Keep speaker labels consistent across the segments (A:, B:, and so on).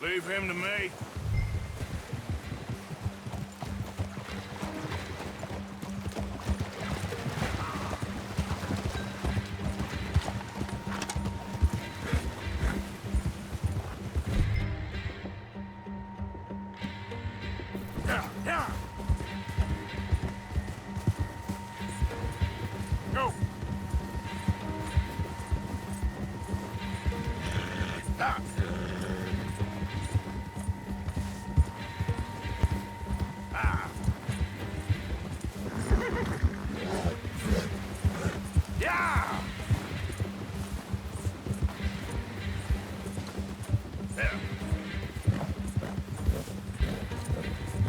A: Leave him to me. Go.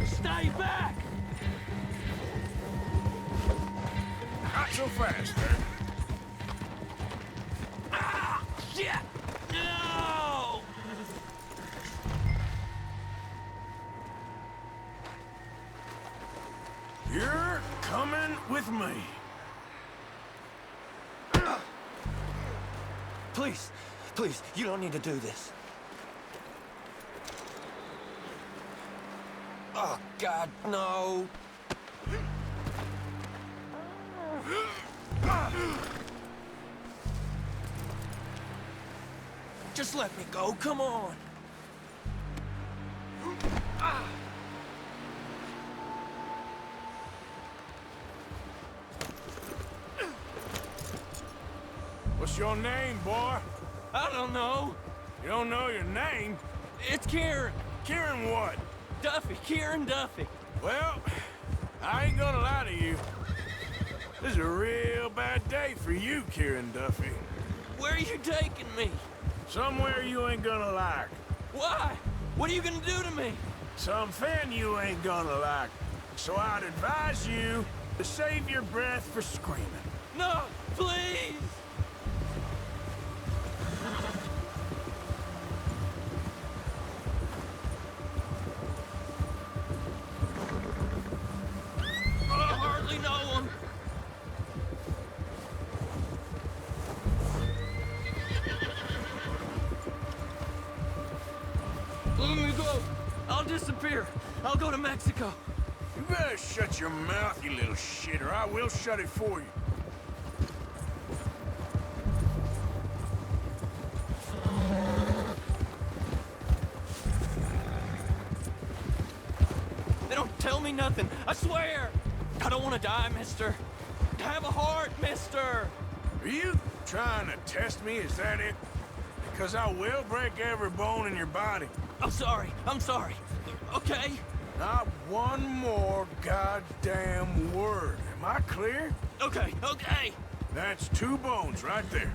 B: Stay back!
A: Not so fast, man.
B: Ah! Shit! No!
A: You're coming with me.
B: Please, please, you don't need to do this. Oh, God, no. Just let me go, come on.
A: What's your name, boy?
B: I don't know.
A: You don't know your name?
B: It's Kieran.
A: Kieran what?
B: Duffy, Kieran Duffy.
A: Well, I ain't gonna lie to you. This is a real bad day for you, Kieran Duffy.
B: Where are you taking me?
A: Somewhere you ain't gonna like.
B: Why? What are you gonna do to me?
A: Something you ain't gonna like. So I'd advise you to save your breath for screaming.
B: No, please! I hardly know him. Let me go. I'll disappear. I'll go to Mexico.
A: You better shut your mouth, you little shit, or I will shut it for you.
B: They don't tell me nothing. I swear. I don't want to die, mister. Have a heart, mister.
A: Are you trying to test me? Is that it? Because I will break every bone in your body.
B: I'm sorry. I'm sorry. Okay?
A: Not one more goddamn word. Am I clear?
B: Okay, okay.
A: That's 2 bones right there.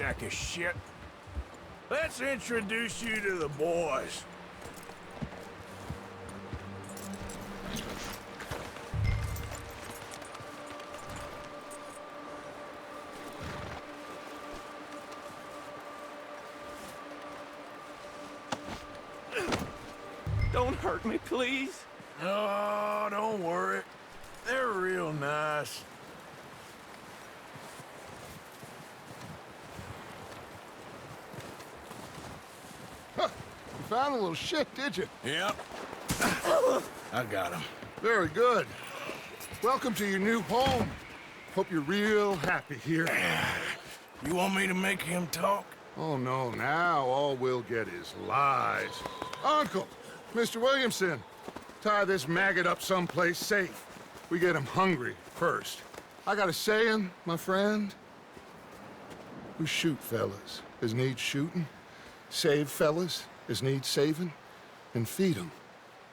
A: sack of shit. Let's introduce you to the boys.
B: Don't hurt me, please.
A: Oh, don't worry. They're real nice.
C: Huh. You found a little shit, did you?
A: Yep. I got him.
C: Very good. Welcome to your new home. Hope you're real happy here.
A: You want me to make him talk?
C: Oh, no, now all we'll get is lies. Uncle, Mr. Williamson, tie this maggot up someplace safe. We get him hungry first. I got a saying, my friend. We shoot fellas as need shooting, save fellas as need saving, and feed 'em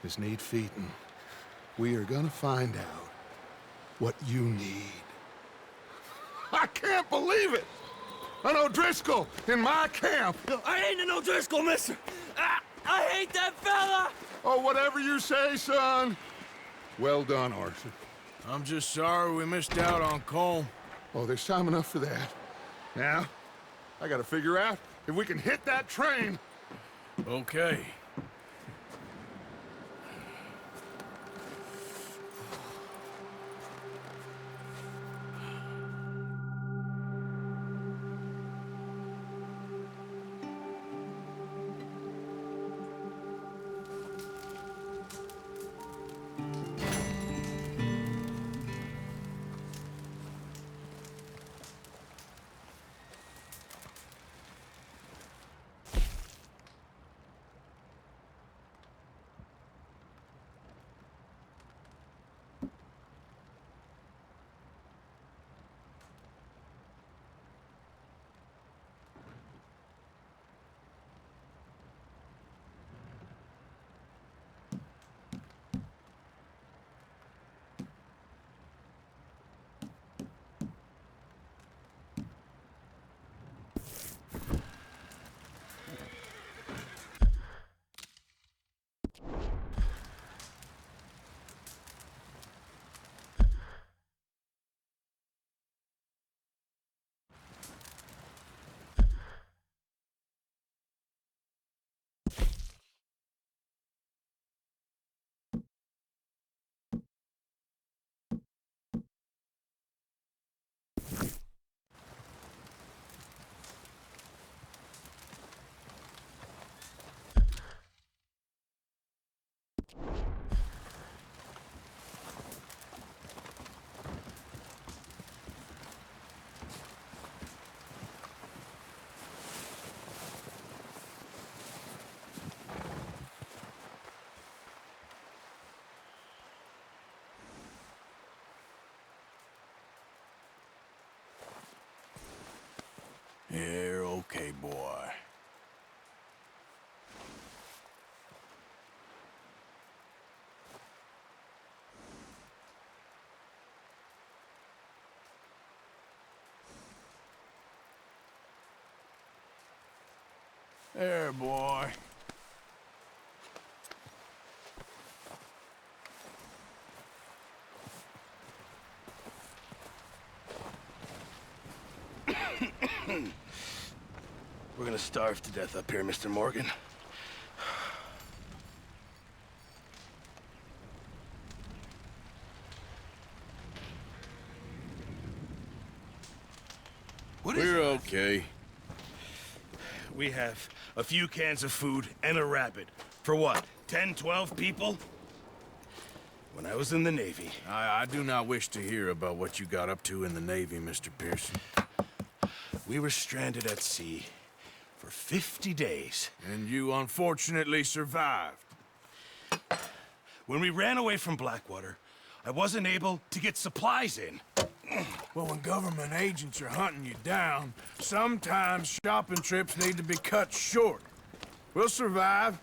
C: as need feeding. We are gonna find out what you need. I can't believe it! An O'Driscoll in my camp!
B: I ain't an O'Driscoll, mister! I hate that fella!
C: Oh, whatever you say, son. Well done, Arthur.
A: I'm just sorry we missed out on Colm.
C: Oh, there's time enough for that. Now, I gotta figure out if we can hit that train.
A: Okay. You're okay, boy. There, boy.
D: We're gonna starve to death up here, Mr. Morgan.
A: We're okay.
D: We have a few cans of food and a rabbit. For what, 10, 12 people? When I was in the Navy...
A: I do not wish to hear about what you got up to in the Navy, Mr. Pearson.
D: We were stranded at sea for 50 days.
A: And you unfortunately survived.
D: When we ran away from Blackwater, I wasn't able to get supplies in.
A: Well, when government agents are hunting you down, sometimes shopping trips need to be cut short. We'll survive.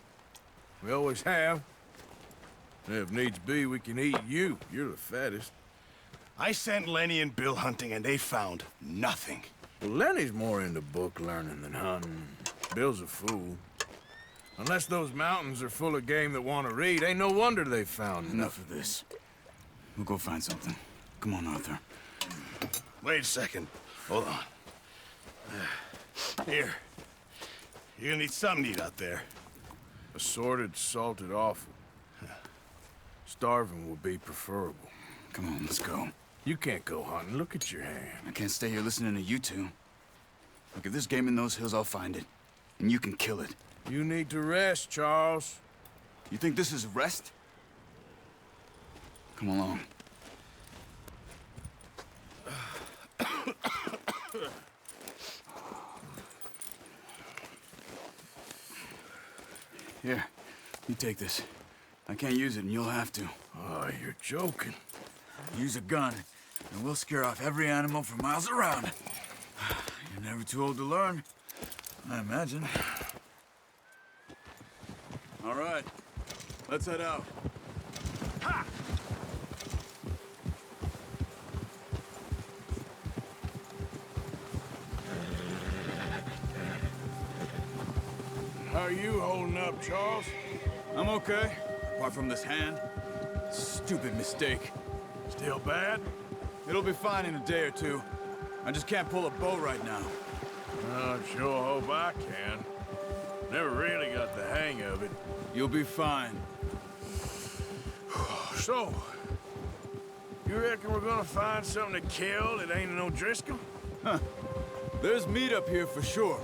A: We always have. And if needs be, we can eat you. You're the fattest.
D: I sent Lenny and Bill hunting and they found nothing.
A: Well, Lenny's more into book learning than hunting. Bill's a fool. Unless those mountains are full of game that want to read, ain't no wonder they found
E: Enough of this. We'll go find something. Come on, Arthur.
D: Wait a second. Hold on. Here. You're gonna need something to eat out there.
A: Assorted, salted offal. Starving will be preferable.
E: Come on, let's go.
A: You can't go hunting. Look at your hand.
E: I can't stay here listening to you two. Look, if there's game in those hills, I'll find it. And you can kill it.
A: You need to rest, Charles.
E: You think this is rest? Come along. Here, you take this. I can't use it, and you'll have to.
A: Oh, you're joking.
E: Use a gun, and we'll scare off every animal for miles around. You're never too old to learn, I imagine. All right, let's head out. Ha!
A: How are you holding up, Charles?
E: I'm okay, apart from this hand. Stupid mistake.
A: Still bad?
E: It'll be fine in a day or two. I just can't pull a bow right now.
A: I sure hope I can. Never really got the hang of it.
E: You'll be fine.
A: So, you reckon we're gonna find something to kill that ain't no Driscoll?
E: Huh. There's meat up here for sure.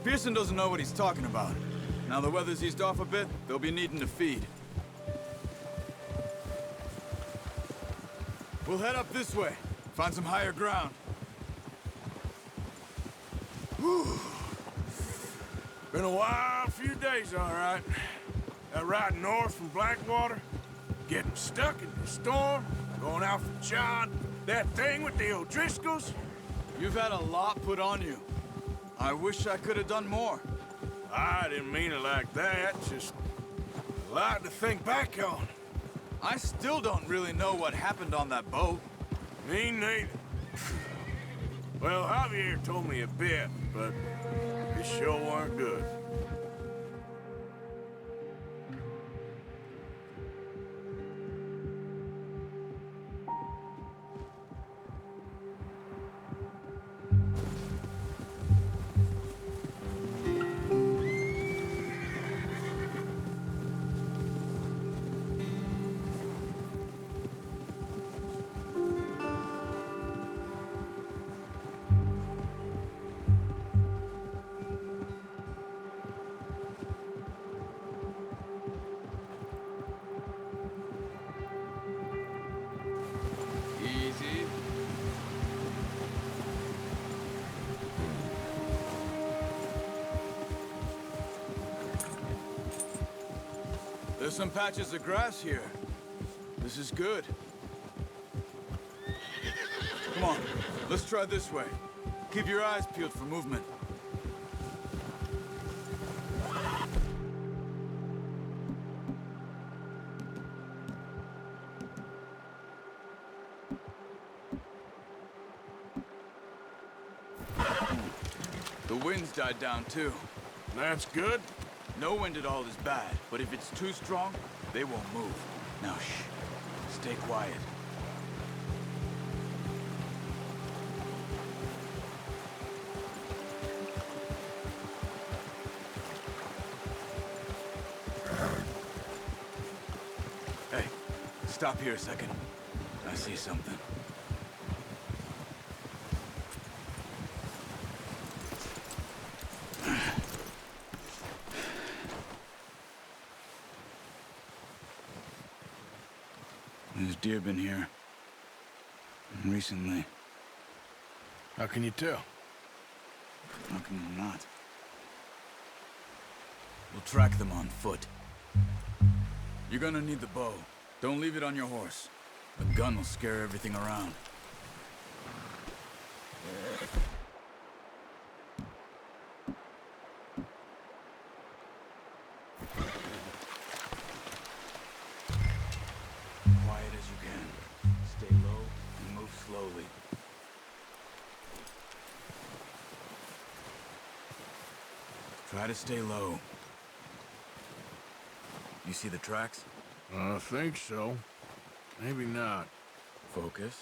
E: Pearson doesn't know what he's talking about. Now the weather's eased off a bit, they'll be needing to feed. We'll head up this way. Find some higher ground.
A: Whew. Been a wild few days, all right. That ride north from Blackwater, getting stuck in the storm, going out for John, that thing with the O'Driscolls.
E: You've had a lot put on you. I wish I could have done more.
A: I didn't mean it like that, just a lot to think back on.
E: I still don't really know what happened on that boat.
A: Me neither. Well, Javier told me a bit, but it sure weren't good.
E: Easy. There's some patches of grass here. This is good. Come on, let's try this way. Keep your eyes peeled for movement. The wind's died down too.
A: That's good.
E: No wind at all is bad, but if it's too strong, they won't move. Now shh, stay quiet. Hey, stop here a second. I see something. There's deer been here. Recently.
A: How can you tell?
E: How can you not? We'll track them on foot. You're gonna need the bow. Don't leave it on your horse. The gun will scare everything around. Quiet as you can. Stay low and move slowly. Try to stay low. You see the tracks?
A: I think so. Maybe not.
E: Focus.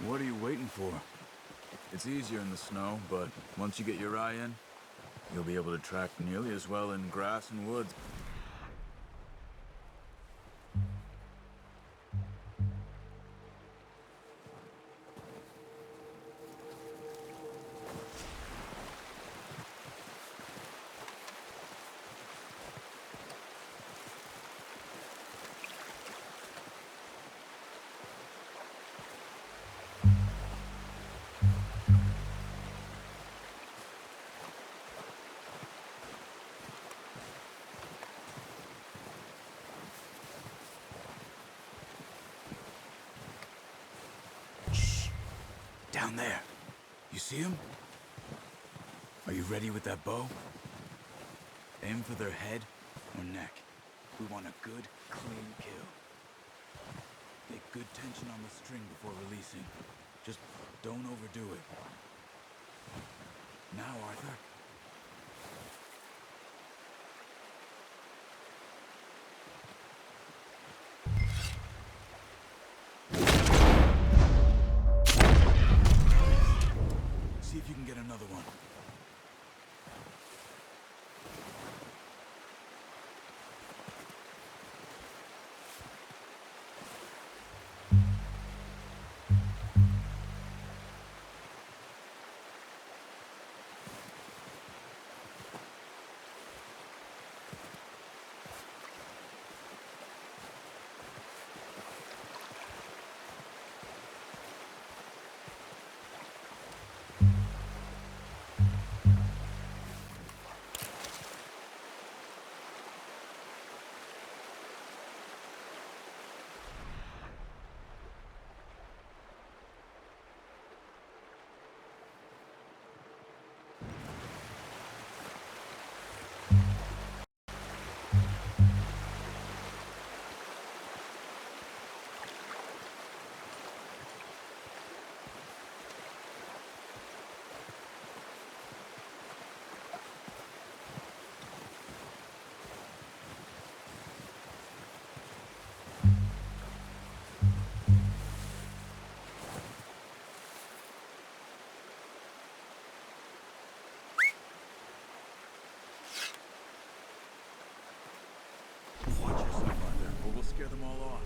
E: What are you waiting for? It's easier in the snow, but once you get your eye in, you'll be able to track nearly as well in grass and woods. Down there. You see him? Are you ready with that bow? Aim for their head or neck. We want a good, clean kill. Get good tension on the string before releasing. Just don't overdo it. Now, Arthur. See if you can get another one. Watch yourself, Arthur, or we'll scare them all off.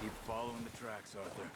E: Keep following the tracks, Arthur.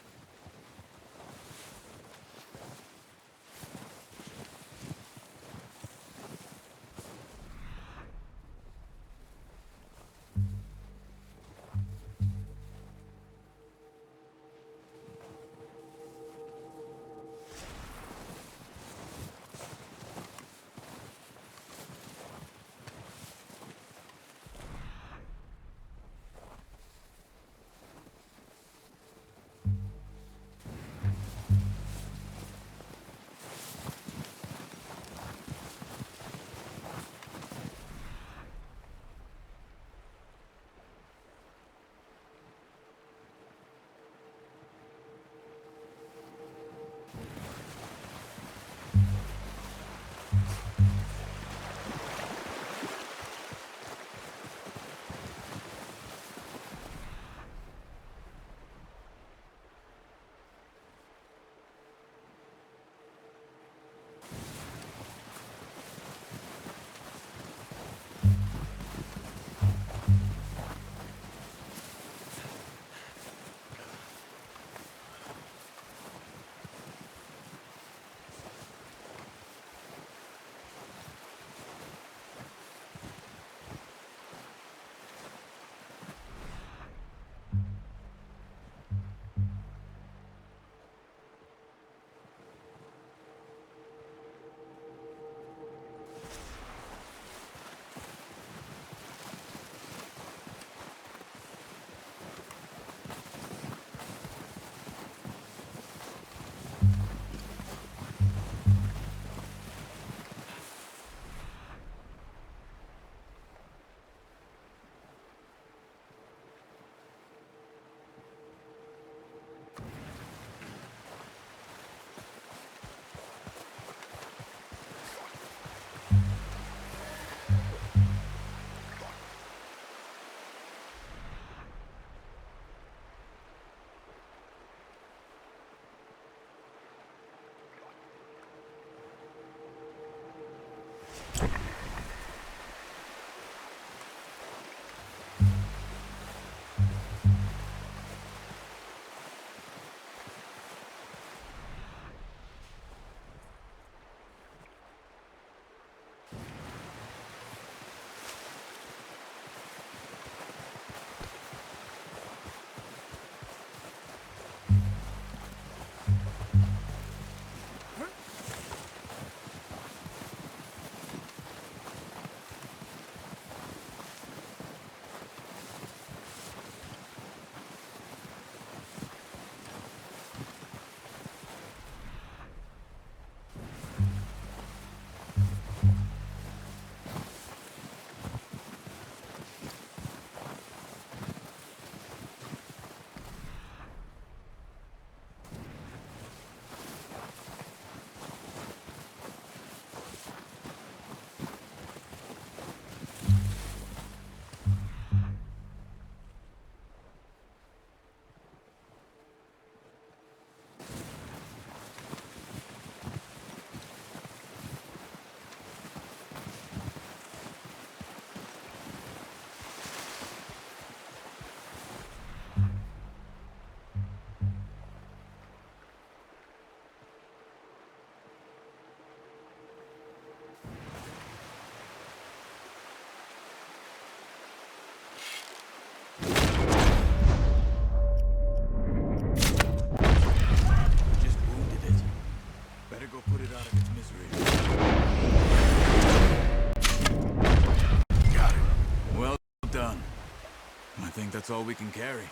E: think that's all we can carry.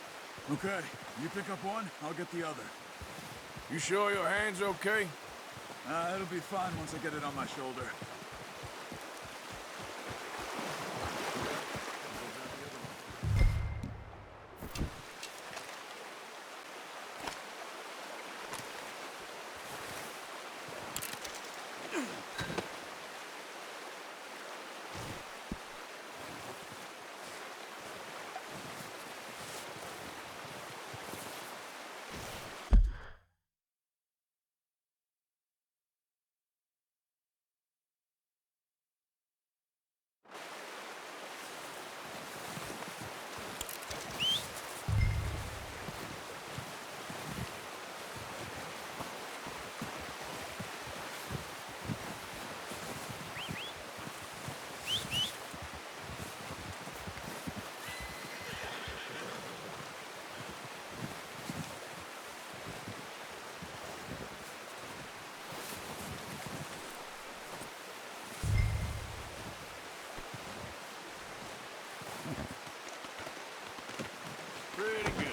E: Okay, you pick up one, I'll get the other.
A: You sure your hand's okay?
E: It'll be fine once I get it on my shoulder.
A: Pretty good.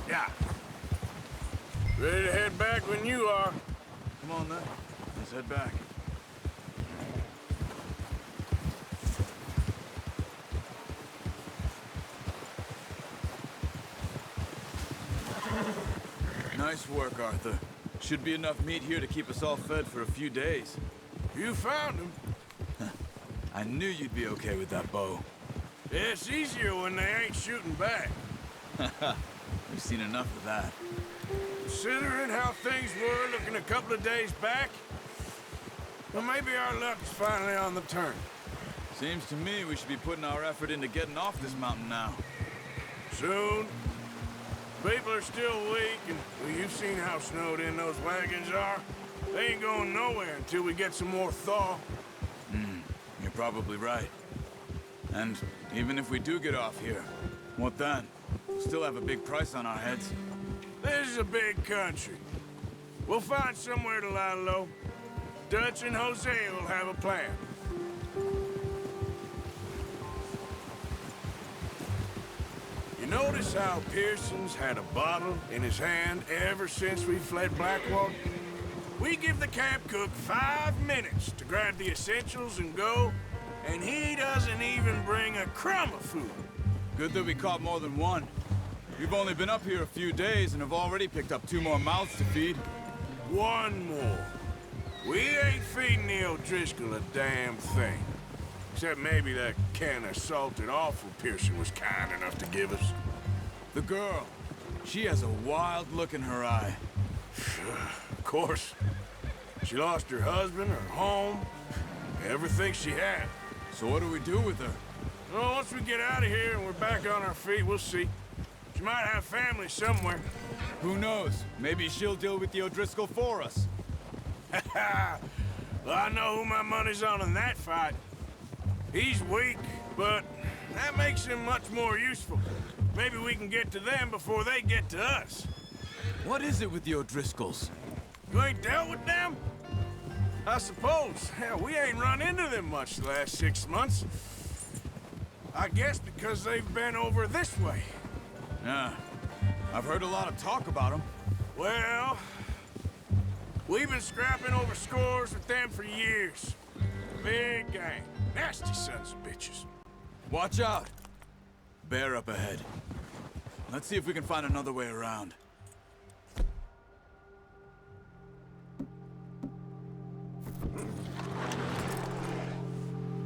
A: Yeah. Ready to head back when you are.
E: Come on then, let's head back. Nice work, Arthur. Should be enough meat here to keep us all fed for a few days.
A: You found him.
E: I knew you'd be okay with that bow.
A: It's easier when they ain't shooting back.
E: We've seen enough of that.
A: Considering how things were looking a couple of days back, well, maybe our luck's finally on the turn.
E: Seems to me we should be putting our effort into getting off this mountain now.
A: Soon. People are still weak, and well, you've seen how snowed in those wagons are. They ain't going nowhere until we get some more thaw.
E: You're probably right. And even if we do get off here, what then? We'll still have a big price on our heads.
A: This is a big country. We'll find somewhere to lie low. Dutch and Jose will have a plan. You notice how Pearson's had a bottle in his hand ever since we fled Blackwater? We give the camp cook 5 minutes to grab the essentials and go, and he doesn't even bring a crumb of food.
E: Good that we caught more than one. We've only been up here a few days and have already picked up 2 more mouths to feed.
A: 1 more. We ain't feeding the O'Driscoll a damn thing. Except maybe that can of salted offal Pearson was kind enough to give us.
E: The girl, she has a wild look in her eye.
A: Of course. She lost her husband, her home, everything she had.
E: So what do we do with her?
A: Well, once we get out of here and we're back on our feet, we'll see. She might have family somewhere.
E: Who knows? Maybe she'll deal with the O'Driscoll for us.
A: Well, I know who my money's on in that fight. He's weak, but that makes him much more useful. Maybe we can get to them before they get to us.
E: What is it with the O'Driscolls?
A: You ain't dealt with them? I suppose. Hell, we ain't run into them much the last 6 months. I guess because they've been over this way.
E: Yeah, I've heard a lot of talk about them.
A: Well, we've been scrapping over scores with them for years. Big gang. Nasty sons of bitches.
E: Watch out! Bear up ahead. Let's see if we can find another way around.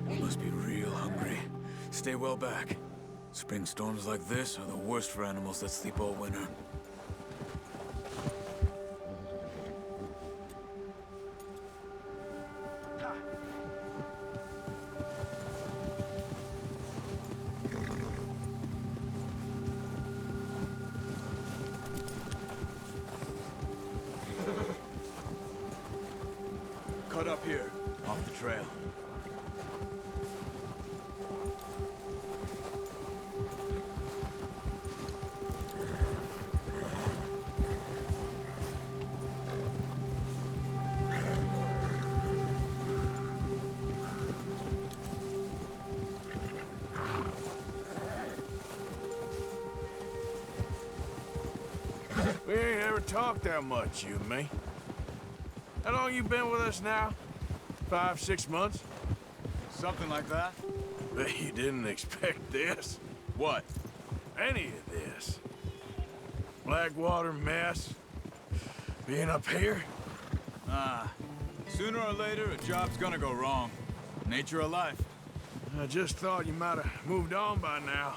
E: Must be real hungry. Stay well back. Spring storms like this are the worst for animals that sleep all winter. trail.
A: We ain't ever talked that much, you and me. How long you been with us now? 5, 6 months?
E: Something like that?
A: Bet you didn't expect this.
E: What?
A: Any of this. Blackwater mess. Being up here?
E: Sooner or later, a job's gonna go wrong. Nature of life.
A: I just thought you might have moved on by now.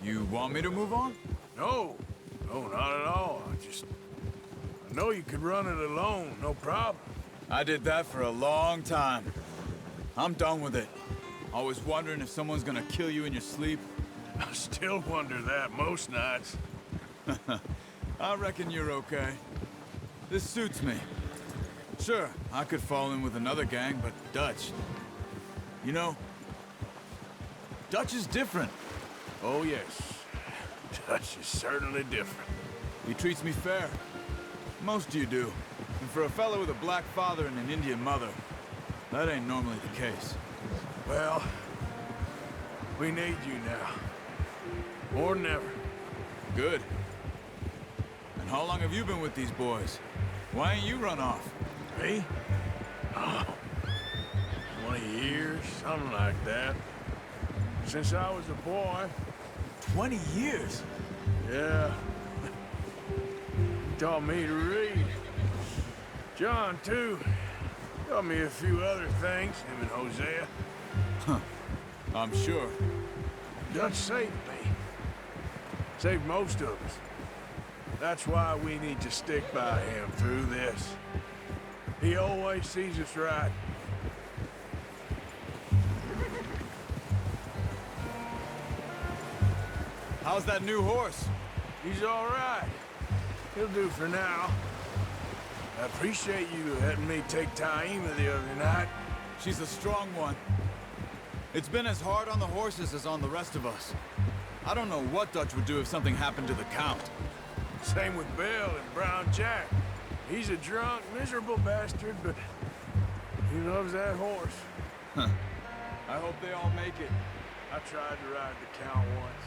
E: You want me to move on?
A: No. No, not at all. I know you could run it alone, no problem.
E: I did that for a long time. I'm done with it. Always wondering if someone's gonna kill you in your sleep.
A: I still wonder that most nights.
E: I reckon you're okay. This suits me. Sure, I could fall in with another gang, but Dutch... You know, Dutch is different.
A: Oh, yes. Dutch is certainly different.
E: He treats me fair. Most of you do. And for a fellow with a black father and an Indian mother, that ain't normally the case.
A: Well, we need you now. More than ever.
E: Good. And how long have you been with these boys? Why ain't you run off?
A: Me? Oh, 20 years, something like that. Since I was a boy.
E: 20 years?
A: Yeah. He taught me to read. John, too. Taught me a few other things, him and Hosea.
E: I'm sure.
A: Dutch saved me. Saved most of us. That's why we need to stick by him through this. He always sees us right.
E: How's that new horse?
A: He's all right. He'll do for now. I appreciate you letting me take Taima the other night.
E: She's a strong one. It's been as hard on the horses as on the rest of us. I don't know what Dutch would do if something happened to the Count.
A: Same with Bill and Brown Jack. He's a drunk, miserable bastard, but he loves that horse.
E: I hope they all make it.
A: I tried to ride the Count once.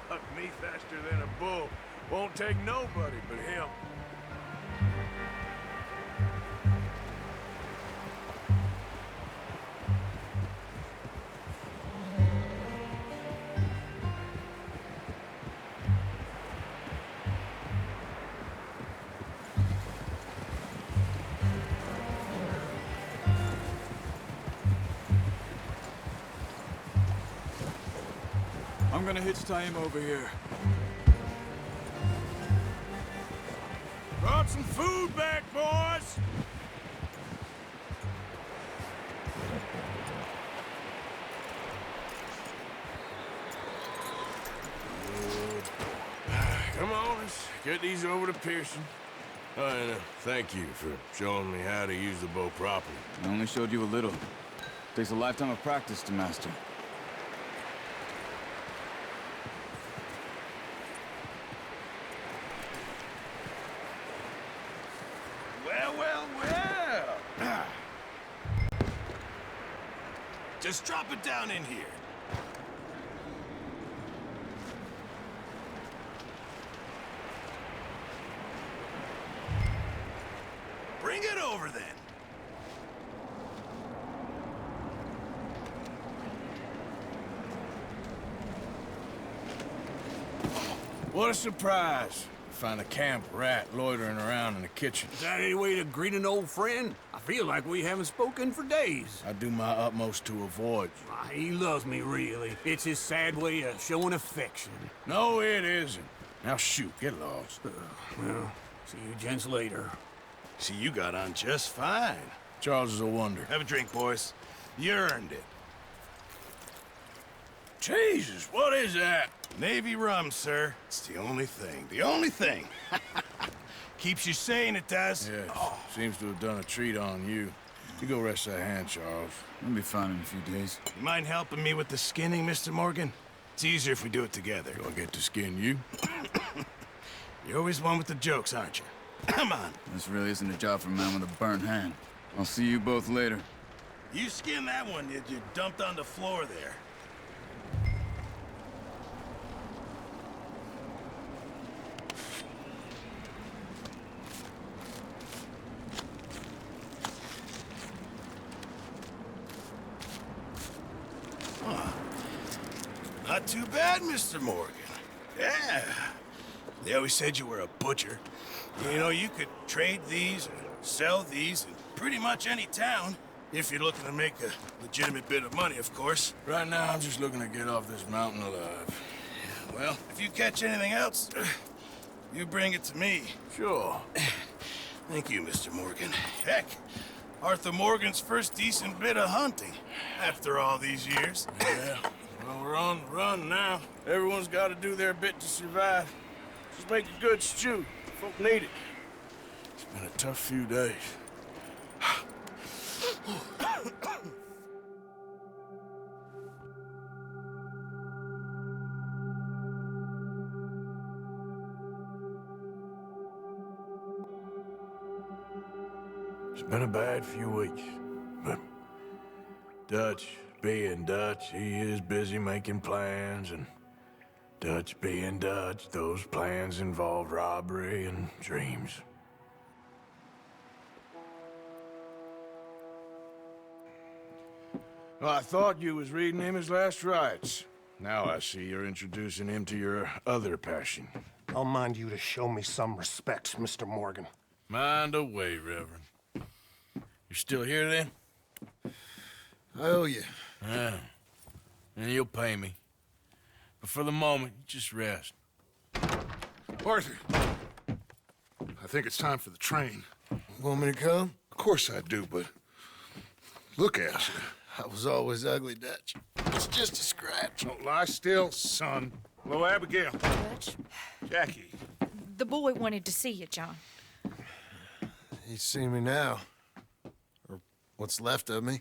A: Hucked me faster than a bull. Won't take nobody but him.
E: I'm gonna hitch Taima over here.
A: Brought some food back, boys! Come on, let's get these over to Pearson. Oh, and thank you for showing me how to use the bow properly.
E: I only showed you a little. Takes a lifetime of practice to master.
D: Well. Just drop it down in here. Bring it over then.
A: What a surprise. Find a camp rat loitering around in the kitchen.
F: Is that any way to greet an old friend? I feel like we haven't spoken for days.
A: I do my utmost to avoid you.
F: He loves me, really. It's his sad way of showing affection.
A: No, it isn't. Now shoot, get lost.
F: Well, see you gents later.
D: See, you got on just fine.
A: Charles is a wonder.
D: Have a drink, boys. You earned it.
A: Jesus, what is that?
D: Navy rum, sir. It's the only thing. The only thing. Keeps you sane, it does.
A: Yes, seems to have done a treat on you. You go rest that hand, Charles.
E: I'll be fine in a few days.
D: You mind helping me with the skinning, Mr. Morgan? It's easier if we do it together.
A: Do I get to skin you?
D: You're always one with the jokes, aren't you? Come on.
E: This really isn't a job for a man with a burnt hand. I'll see you both later.
D: You skinned that one that you dumped on the floor there. Not too bad, Mr. Morgan. Yeah. They always said you were a butcher. You know, you could trade these or sell these in pretty much any town. If you're looking to make a legitimate bit of money, of course.
A: Right now, I'm just looking to get off this mountain alive.
D: Well, if you catch anything else, you bring it to me.
A: Sure.
D: Thank you, Mr. Morgan. Heck, Arthur Morgan's first decent bit of hunting after all these years.
A: Yeah. Well, we're on the run now. Everyone's got to do their bit to survive. Just make a good stew. Folk need it. It's been a tough few days. It's been a bad few weeks, but Dutch being Dutch, he is busy making plans, and Dutch being Dutch, those plans involve robbery and dreams. Well, I thought you was reading him his last rites. Now I see you're introducing him to your other passion.
G: I'll mind you to show me some respect, Mr. Morgan.
A: Mind away, Reverend. You still here, then?
H: I owe you.
A: Yeah. And you'll pay me. But for the moment, just rest.
C: Arthur, I think it's time for the train.
H: Want me to come?
C: Of course I do, but look at you.
H: I was always ugly, Dutch. It's just a scratch.
C: Don't lie still, son. Hello, Abigail.
I: Dutch,
C: Jackie.
I: the boy wanted to see you, John.
H: He's seen me now. Or what's left of me.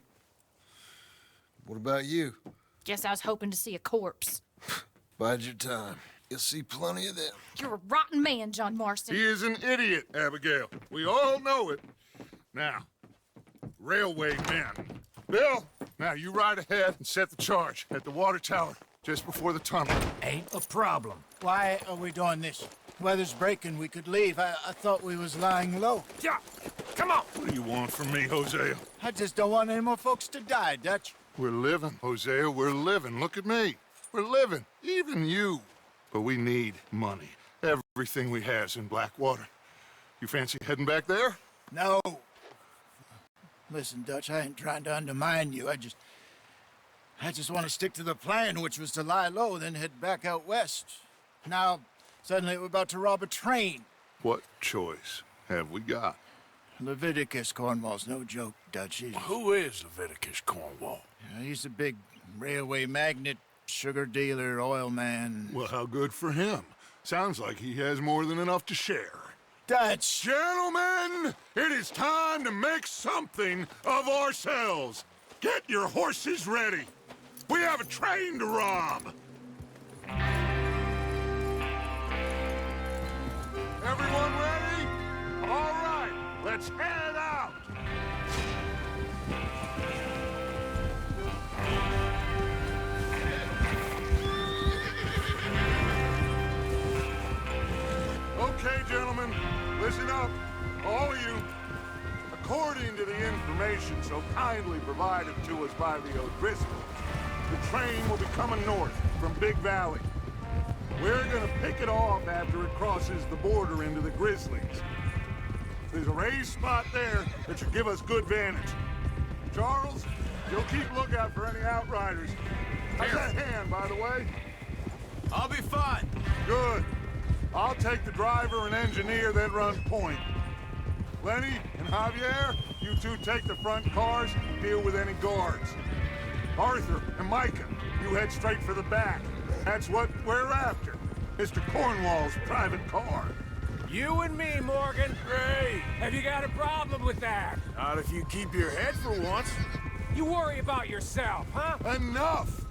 H: What about you?
I: Guess I was hoping to see a corpse.
H: Bide your time. You'll see plenty of them.
I: You're a rotten man, John Marston.
C: He is an idiot, Abigail. We all know it. Now, railway men. Bill, now you ride ahead and set the charge at the water tower just before the tunnel.
J: Ain't a problem. Why are we doing this? Weather's breaking. We could leave. I thought we was lying low.
C: Yeah, come on. What do you want from me, Hosea?
J: I just don't want any more folks to die, Dutch.
C: We're living, Hosea. We're living. Look at me. We're living. Even you. But we need money. Everything we has in Blackwater. You fancy heading back there?
J: No. Listen, Dutch, I ain't trying to undermine you. I just want to stick to the plan, which was to lie low, then head back out west. Now, suddenly we're about to rob a train.
C: What choice have we got?
J: Leviticus Cornwall's no joke, Dutch.
A: Who is Leviticus Cornwall?
J: He's a big railway magnate, sugar dealer, oil man.
C: Well, how good for him. Sounds like he has more than enough to share.
J: Dutch!
C: Gentlemen, it is time to make something of ourselves. Get your horses ready. We have a train to rob. Everyone ready? All right, let's head out. Okay, gentlemen, listen up, all of you. According to the information so kindly provided to us by the O'Driscolls, the train will be coming north from Big Valley. We're gonna pick it off after it crosses the border into the Grizzlies. There's a raised spot there that should give us good vantage. Charles, you'll keep lookout for any outriders. How's that hand, by the way?
E: I'll be fine.
C: Good. I'll take the driver and engineer, then run point. Lenny and Javier, you two take the front cars, deal with any guards. Arthur and Micah, you head straight for the back. That's what we're after. Mr. Cornwall's private car.
F: You and me, Morgan.
A: Great.
F: Have you got a problem with that?
A: Not if you keep your head for once.
F: You worry about yourself, huh?
C: Enough!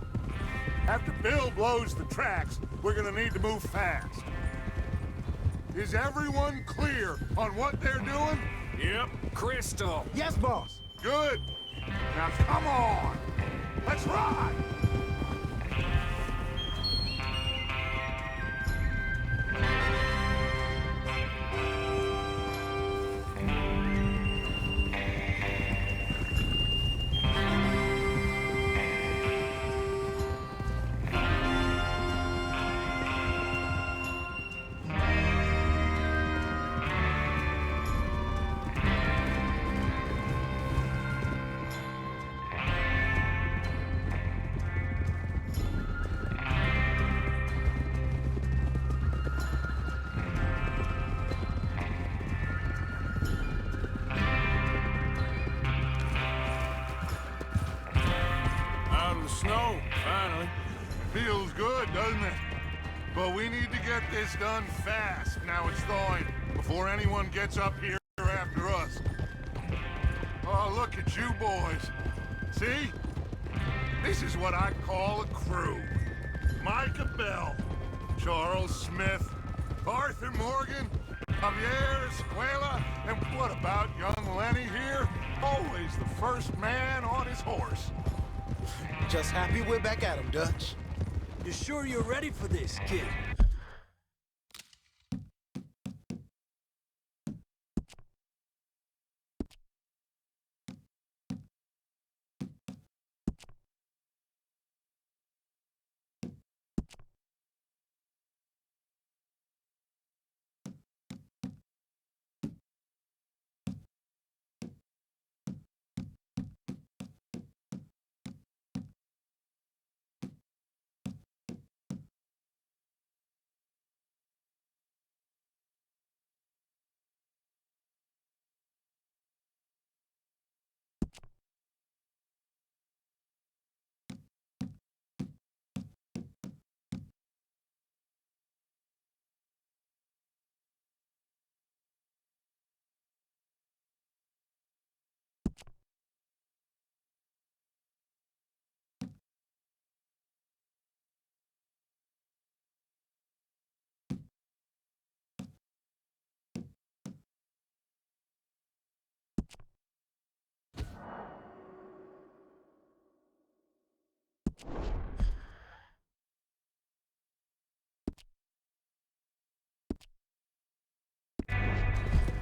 C: After Bill blows the tracks, we're gonna need to move fast. Is everyone clear on what they're doing?
A: Yep.
F: Crystal.
J: Yes, boss.
C: Good. Now come on. Let's ride.
A: Out of the snow, finally.
C: Feels good, doesn't it? But we need to get this done fast. Now it's thawing, before anyone gets up here after us. Oh, look at you boys. See? This is what I call a crew. Micah Bell, Charles Smith, Arthur Morgan, Javier Escuela, and what about young Lenny here? Always the first man on his horse.
J: Just happy we're back at him, Dutch.
F: You sure you're ready for this, kid?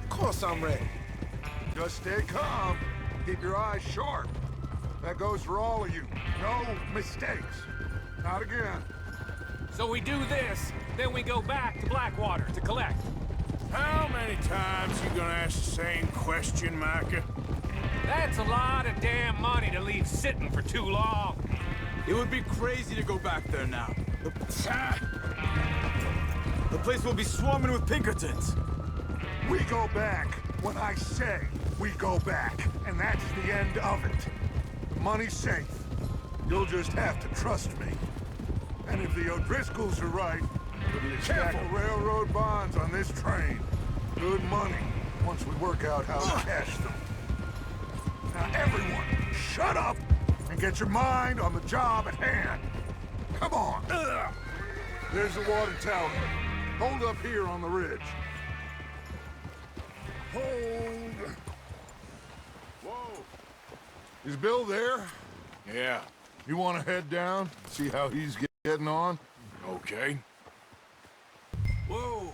J: Of course I'm ready.
C: Just stay calm. Keep your eyes sharp. That goes for all of you. No mistakes. Not again.
F: So we do this, then we go back to Blackwater to collect.
A: How many times you gonna ask the same question, Micah?
F: That's a lot of damn money to leave sitting for too long.
E: It would be crazy to go back there now. The place will be swarming with Pinkertons.
C: We go back when I say we go back, and that's the end of it. The money's safe. You'll just have to trust me. And if the O'Driscolls are right, there'll be a stack of railroad bonds on this train. Good money, once we work out how to cash them. Now everyone, shut up and get your mind on the job at hand. Come on. There's the water tower. Hold up here on the ridge. Hold. Whoa. Is Bill there?
A: Yeah.
C: You want to head down, see how he's getting on?
A: Okay.
C: Whoa.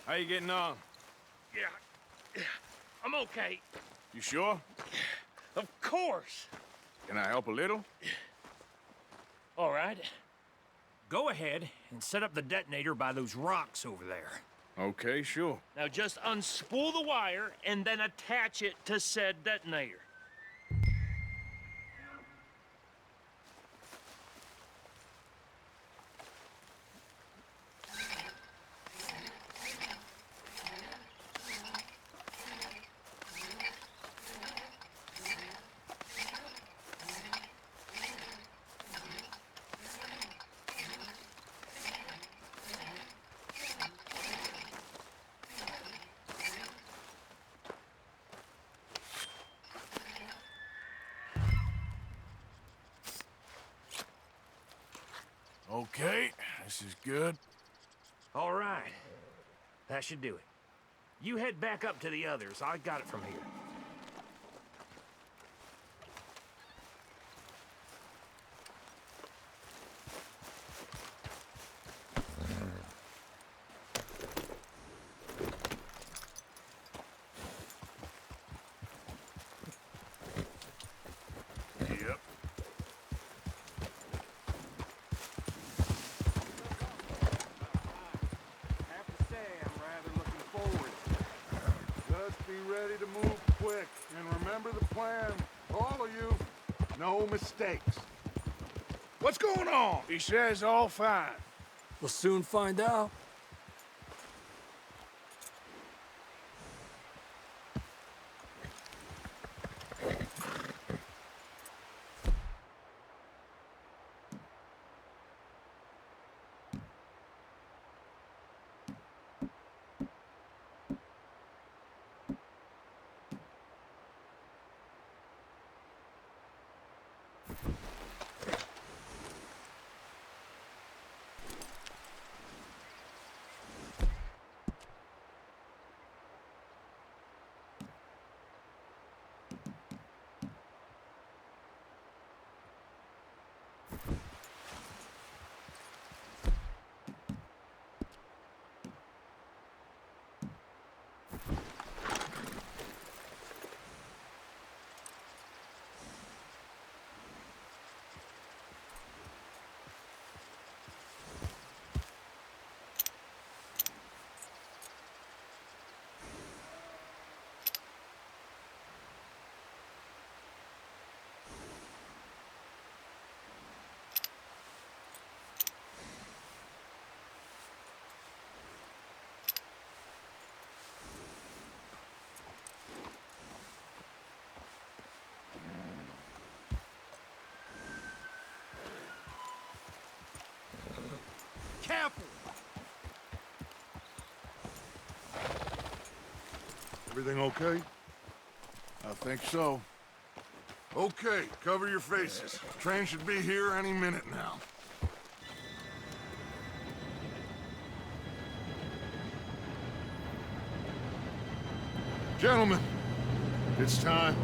A: How you getting on?
K: Yeah, I'm okay.
A: You sure?
K: Of course.
A: Can I help a little?
K: All right. Go ahead and set up the detonator by those rocks over there.
A: Okay, sure.
K: Now just unspool the wire and then attach it to said detonator.
A: Okay, this is good.
K: All right. That should do it. You head back up to the others. I got it from here.
A: Yep.
C: Just be ready to move quick, and remember the plan. All of you, no mistakes. What's going on?
A: He says all fine.
F: We'll soon find out.
J: Careful!
C: Everything okay?
A: I think so.
C: Okay, cover your faces. Train should be here any minute now. Gentlemen, it's time.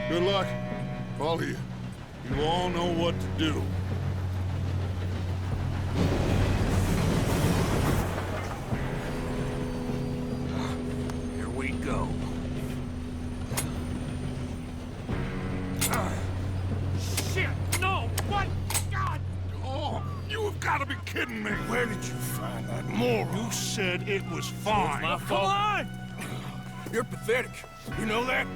C: Good luck, all of you. You all know what to do.
K: Here we go. Shit! No! What? God!
C: Oh, you have got to be kidding me.
A: Where did you find that moron?
C: You said it was fine.
A: My
K: Come
A: fault.
K: on!
A: You're pathetic. You know that?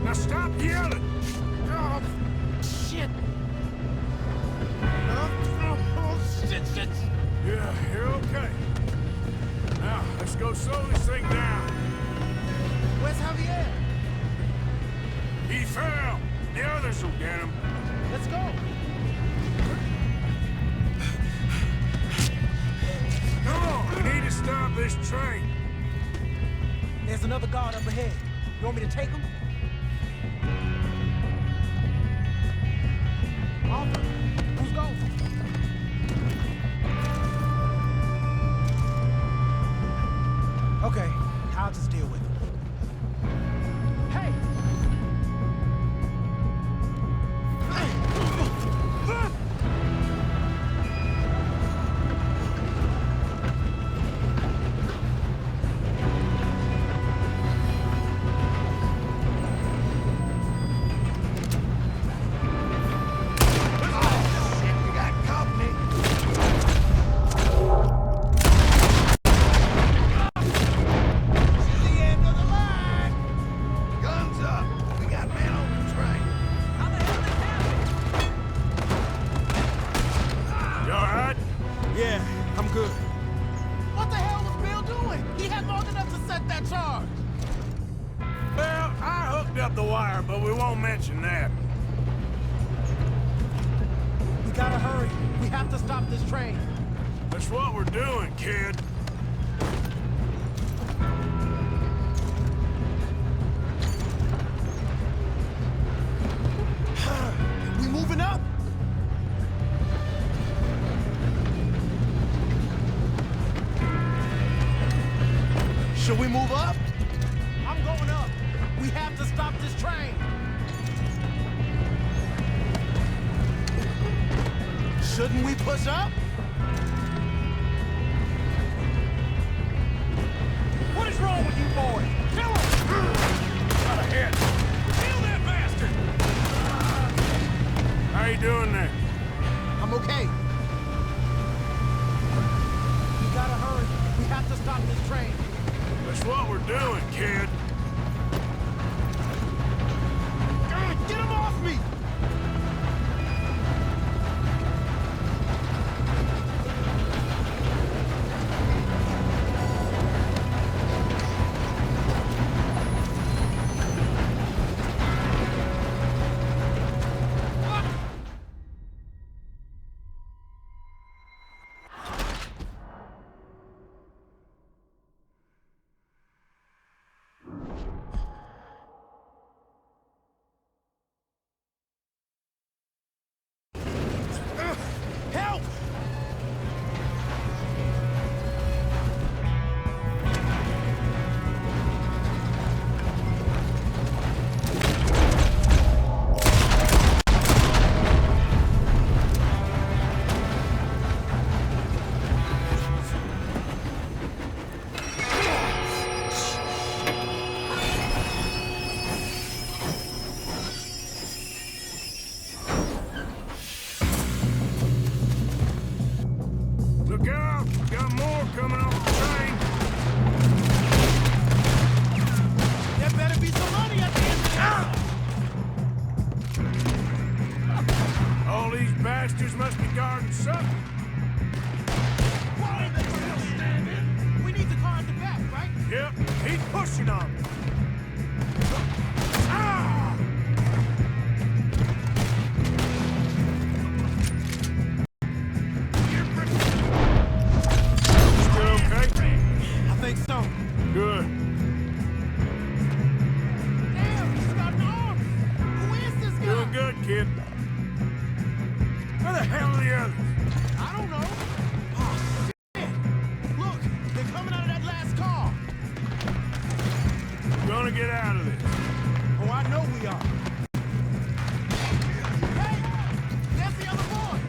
A: Now stop yelling! Oh, shit! Shit! Yeah, you're okay. Now, let's go slow this thing down.
J: Where's Javier?
A: He fell. The others will get him.
J: Let's go!
A: stop this train.
B: There's another guard up ahead. You want me to take him? Arthur, who's going? Okay, I'll just deal with it. Hey!
A: Up the wire, but we won't mention that.
B: We gotta hurry. We have to stop this train.
A: That's what we're doing, kid.
B: We moving up? Should we move up? I'm going up. We have to stop this train. Shouldn't we push up? What is wrong with you boys? Kill him!
A: Got a hit.
B: Kill that bastard!
A: How you doing there?
B: I'm okay. We gotta hurry. We have to stop this train.
A: That's what we're doing, kid.
B: Get him off me!
A: Look out! Got more coming off the train.
B: There better be some money at the end of this.
A: All these bastards must be guarding something.
B: Why are they still standing? We need the car at the back, right?
A: Yep, keep pushing on me.
B: I think so.
A: Good.
B: Damn, he's got an arm. Who is this guy?
A: Doing good, kid. Where the hell are the others?
B: I don't know. Oh, shit. Look, they're coming out of that last car.
A: We're gonna get out of this.
B: Oh, I know we are. Hey, there's the other boys.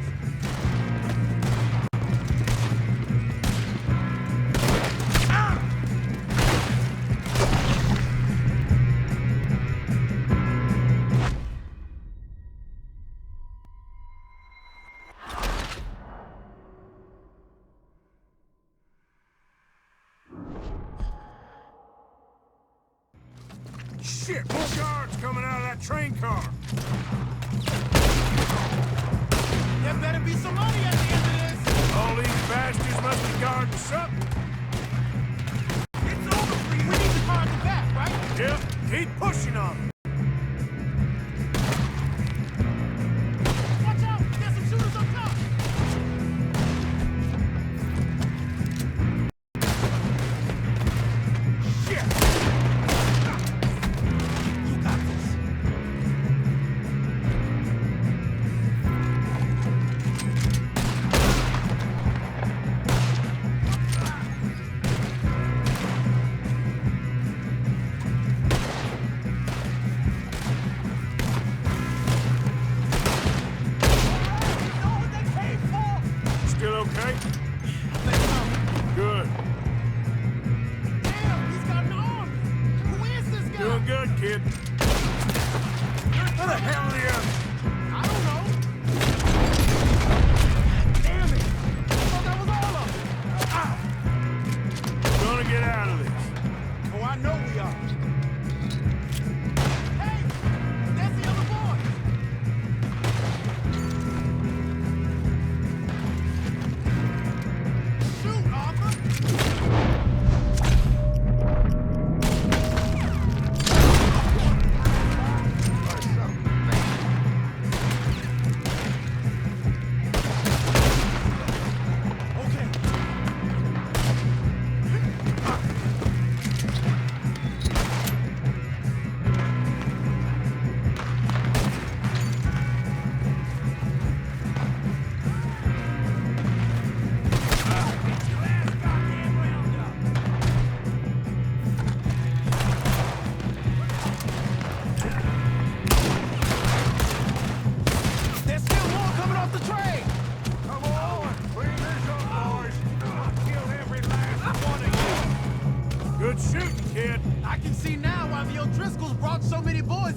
A: Shit, more guards coming out of that train car.
B: There better be some money at the end of this.
A: All these bastards must be guarding something.
B: It's over for you. We need the car at the back, right?
A: Yep, keep pushing on them.
B: Watch out! There's some shooters up top!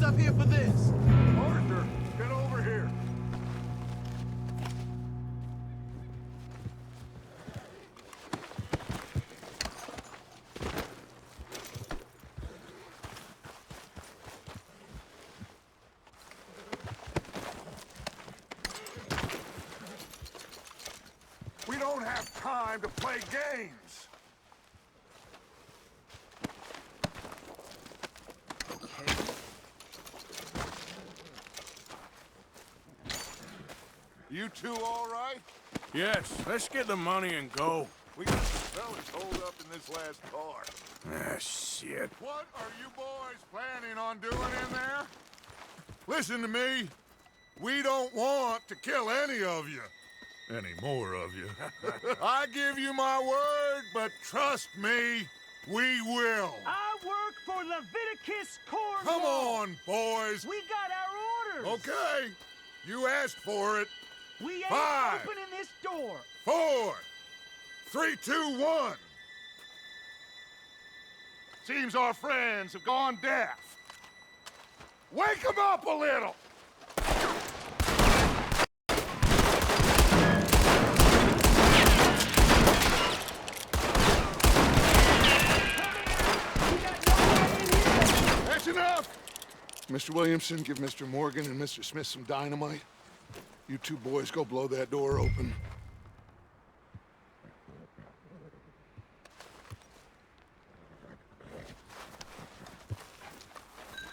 J: up here for this?
C: Arthur, get over here. We don't have time to play games. You two all right?
A: Yes, let's get the money and go.
C: We got some fellas holed up in this last car.
A: Ah, shit.
C: What are you boys planning on doing in there? Listen to me. We don't want to kill any of you. Any more of you. I give you my word, but trust me, we will.
K: I work for Leviticus Cornwall.
C: Come on, boys.
K: We got our orders.
C: Okay. You asked for it.
K: We ain't
C: 5,
K: opening this door.
C: 4, 3, 2, 1. Seems our friends have gone deaf. Wake them up a little. That's enough. Mr. Williamson, give Mr. Morgan and Mr. Smith some dynamite. You two boys go blow that door open.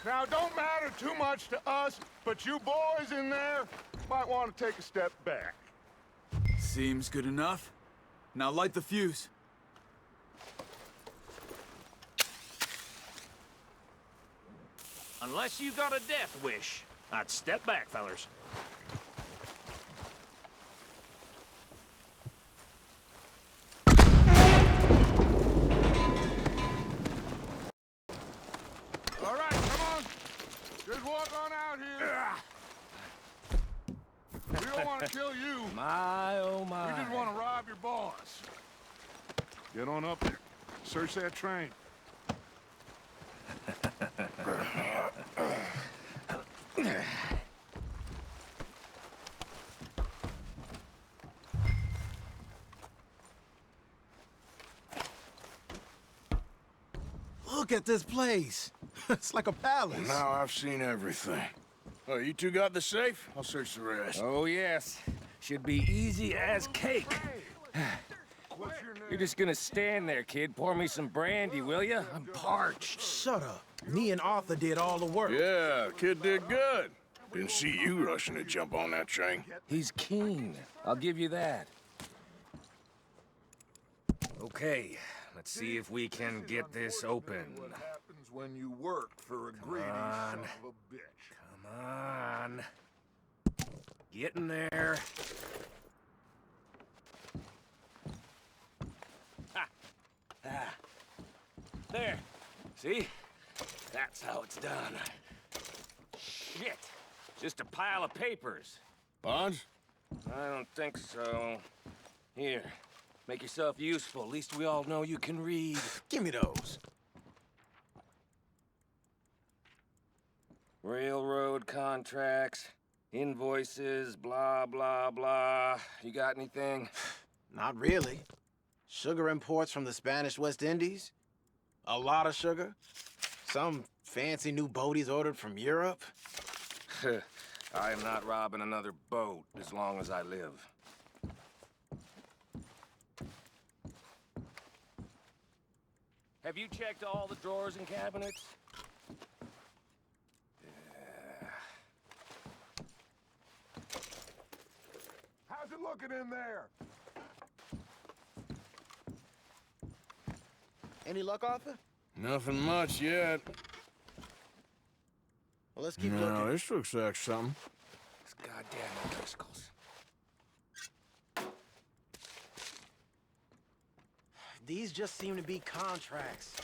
C: Now, don't matter too much to us, but you boys in there might want to take a step back.
E: Seems good enough. Now light the fuse.
K: Unless you got a death wish, I'd step back, fellers.
C: All right, come on. Just walk on out here. We don't want to kill you.
K: My, oh my.
C: We just want to rob your boss. Get on up there. Search that train.
J: Look at this place. It's like a palace.
A: Now I've seen everything. Oh, you two got the safe? I'll search the rest.
L: Oh, yes. Should be easy as cake.
C: What's your name?
L: You're just gonna stand there, kid. Pour me some brandy, will ya? I'm parched.
J: Shut up. Me and Arthur did all the work.
A: Yeah, kid did good. Didn't see you rushing to jump on that train.
L: He's keen. I'll give you that. Okay, let's see if we can get this open.
C: What happens when you work for a greedy son of a bitch?
L: Come on. Get in there. Ha! Ah. There. See? That's how it's done. Shit. Just a pile of papers.
A: Bonds?
L: I don't think so. Here. Make yourself useful. At least we all know you can read.
J: Give me those.
L: Railroad contracts, invoices, blah, blah, blah. You got anything?
J: Not really. Sugar imports from the Spanish West Indies. A lot of sugar. Some fancy new boat he's ordered from Europe.
L: I am not robbing another boat as long as I live. Have you checked all the drawers and cabinets?
C: How's it looking in there?
J: Any luck, Arthur?
A: Nothing much yet.
J: Well, let's keep
A: No,
J: looking.
A: this looks like something.
L: These goddamn O'Driscolls.
J: These just seem to be contracts.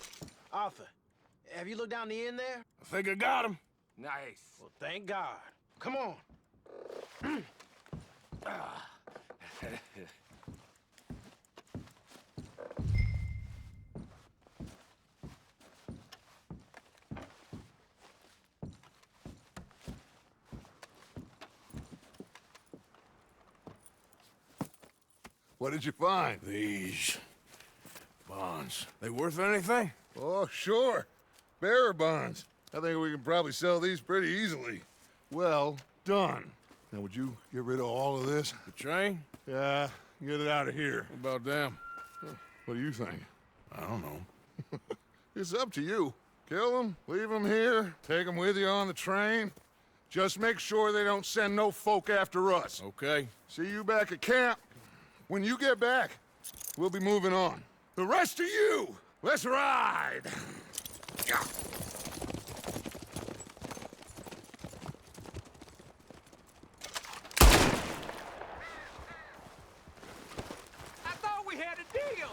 J: Arthur, have you looked down the end there?
A: I think I got him.
L: Nice.
J: Well, thank God. Come on.
C: What did you find?
A: These bonds. They worth anything?
C: Oh, sure. Bearer bonds. I think we can probably sell these pretty easily. Well done. Now, would you get rid of all of this?
A: The train?
C: Yeah, get it out of here.
A: What about them?
C: What do you think?
A: I don't know.
C: It's up to you. Kill them, leave them here, take them with you on the train. Just make sure they don't send no folk after us.
A: Okay.
C: See you back at camp. When you get back, we'll be moving on. The rest of you, let's ride!
K: I thought we had a deal!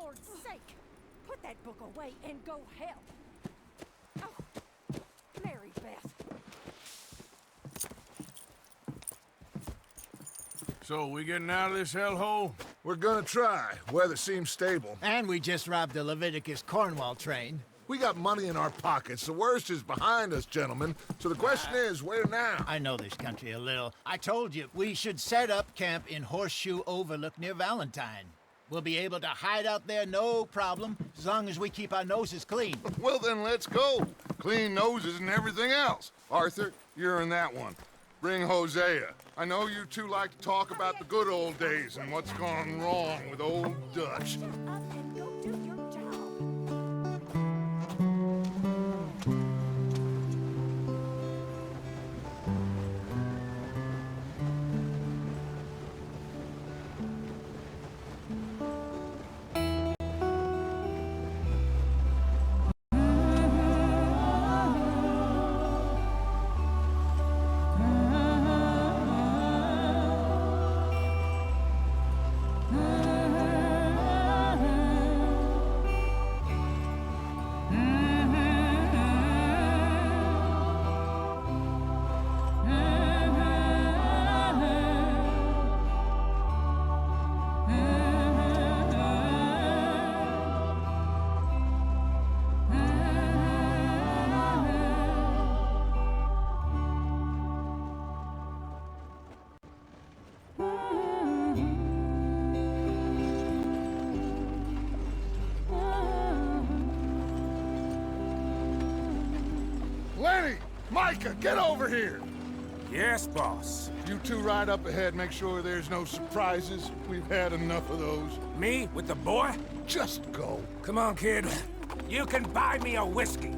M: Lord's sake! Put that book away and go help. Oh, Mary Beth.
A: So, we getting out of this hellhole?
C: We're gonna try. Weather seems stable.
J: And we just robbed the Leviticus Cornwall train.
C: We got money in our pockets. The worst is behind us, gentlemen. So the question is, where now?
J: I know this country a little. I told you, we should set up camp in Horseshoe Overlook near Valentine. We'll be able to hide out there, no problem, as long as we keep our noses clean.
C: Well, then let's go. Clean noses and everything else. Arthur, you're in that one. Bring Hosea. I know you two like to talk about the good old days and what's gone wrong with old Dutch.
M: Shut up and go do your job.
C: Lenny! Micah, get over here!
N: Yes, boss.
C: You two ride up ahead, make sure there's no surprises. We've had enough of those.
N: Me with the boy?
C: Just go.
N: Come on, kid. You can buy me a whiskey.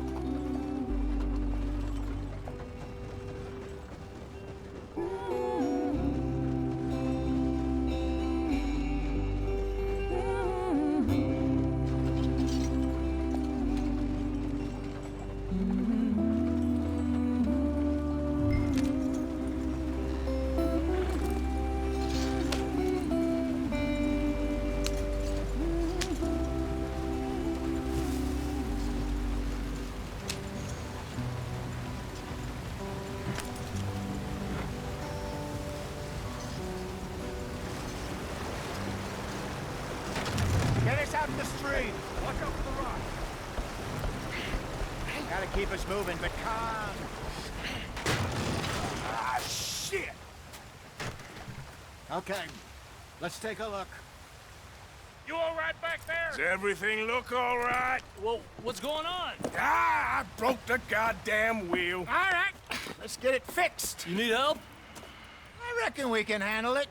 J: Get us out in the street.
N: Watch out for the rock.
J: Gotta keep us moving, but calm.
N: Ah, shit!
J: Okay, let's take a look.
K: You all right back there?
A: Does everything look all right?
B: Well, what's going on?
A: Ah, I broke the goddamn wheel.
J: All right, let's get it fixed.
B: You need help?
J: I reckon we can handle it.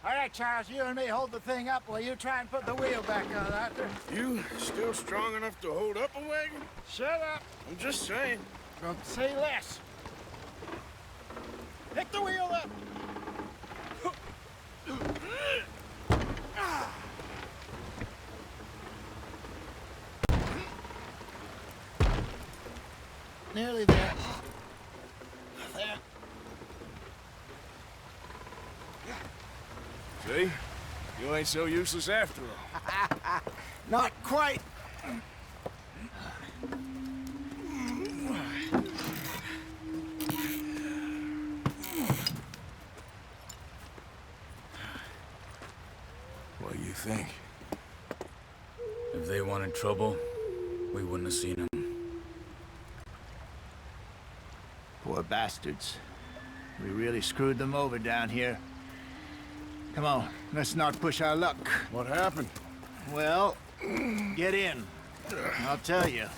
J: All right, Charles, you and me hold the thing up while you try and put the wheel back on, Arthur.
A: You still strong enough to hold up a wagon?
J: Shut up.
A: I'm just saying.
J: Don't say less. Pick the wheel up. Nearly there. There.
A: See? You ain't so useless after all.
J: Not quite.
A: What do you think?
E: If they wanted trouble, we wouldn't have seen them.
J: Poor bastards. We really screwed them over down here. Come on, let's not push our luck.
A: What happened?
J: Well, get in. I'll tell you.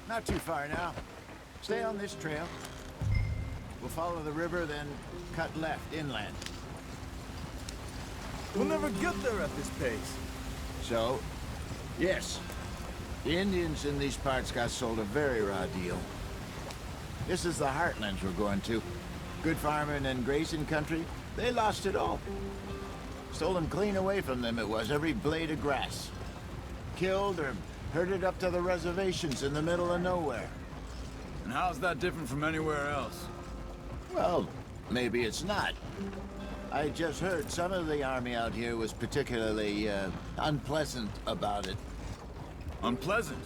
J: Not too far now. Stay on this trail. We'll follow the river, then cut left inland.
B: We'll never get there at this pace.
J: So, yes, the Indians in these parts got sold a very raw deal. This is the heartlands we're going to. Good farming and grazing country, they lost it all. Stolen clean away from them it was, every blade of grass. Killed or herded up to the reservations in the middle of nowhere.
E: And how's that different from anywhere else?
J: Well, maybe it's not. I just heard some of the army out here was particularly, unpleasant about it.
E: Unpleasant?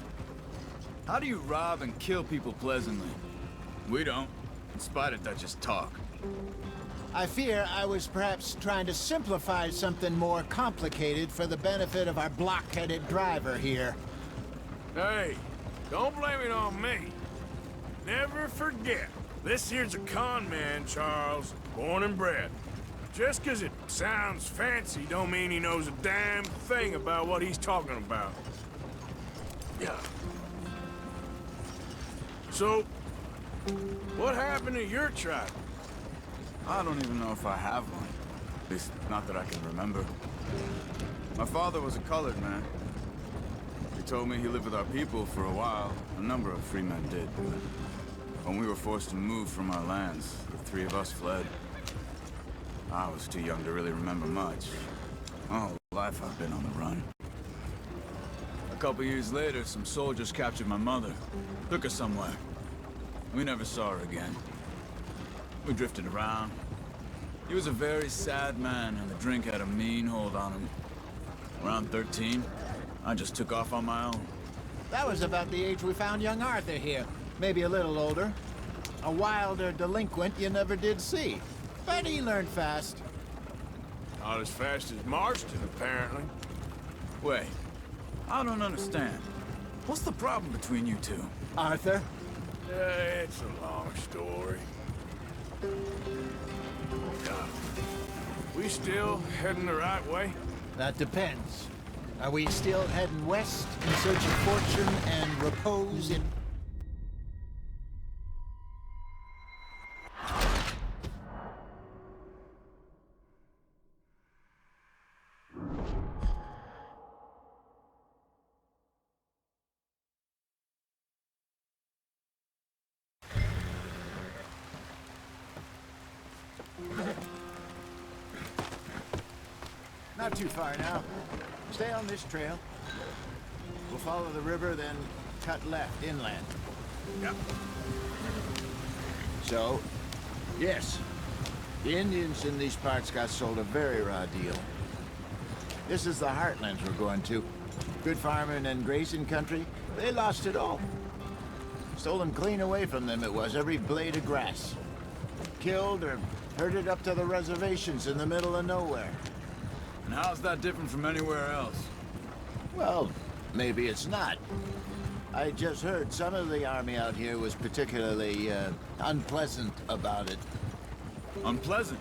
E: How do you rob and kill people pleasantly? We don't. In spite of that, just talk.
J: I fear I was perhaps trying to simplify something more complicated for the benefit of our block-headed driver here.
A: Hey, don't blame it on me. Never forget, this here's a con man, Charles, born and bred. Just 'cause it sounds fancy don't mean he knows a damn thing about what he's talking about. Yeah. So, what happened to your tribe?
E: I don't even know if I have one. At least, not that I can remember. My father was a colored man. He told me he lived with our people for a while. A number of free men did, but when we were forced to move from our lands, the three of us fled. I was too young to really remember much. My whole life I've been on the run. A couple years later, some soldiers captured my mother. Took her somewhere. We never saw her again. We drifted around. He was a very sad man, and the drink had a mean hold on him. Around 13, I just took off on my own.
J: That was about the age we found young Arthur here. Maybe a little older. A wilder delinquent you never did see. But he learned fast.
A: Not as fast as Marston, apparently.
E: Wait, I don't understand. What's the problem between you two?
J: Arthur?
A: It's a long story. We still heading the right way?
J: That depends. Are we still heading west in search of fortune and repose in... Not too far now. Stay on this trail. We'll follow the river, then cut left inland.
A: Yep.
J: So, yes, the Indians in these parts got sold a very raw deal. This is the heartlands we're going to. Good farming and grazing country. They lost it all. Stolen clean away from them it was, every blade of grass. Killed or herded up to the reservations in the middle of nowhere.
E: And how's that different from anywhere else?
J: Well, maybe it's not. I just heard some of the army out here was particularly, unpleasant about it.
E: Unpleasant?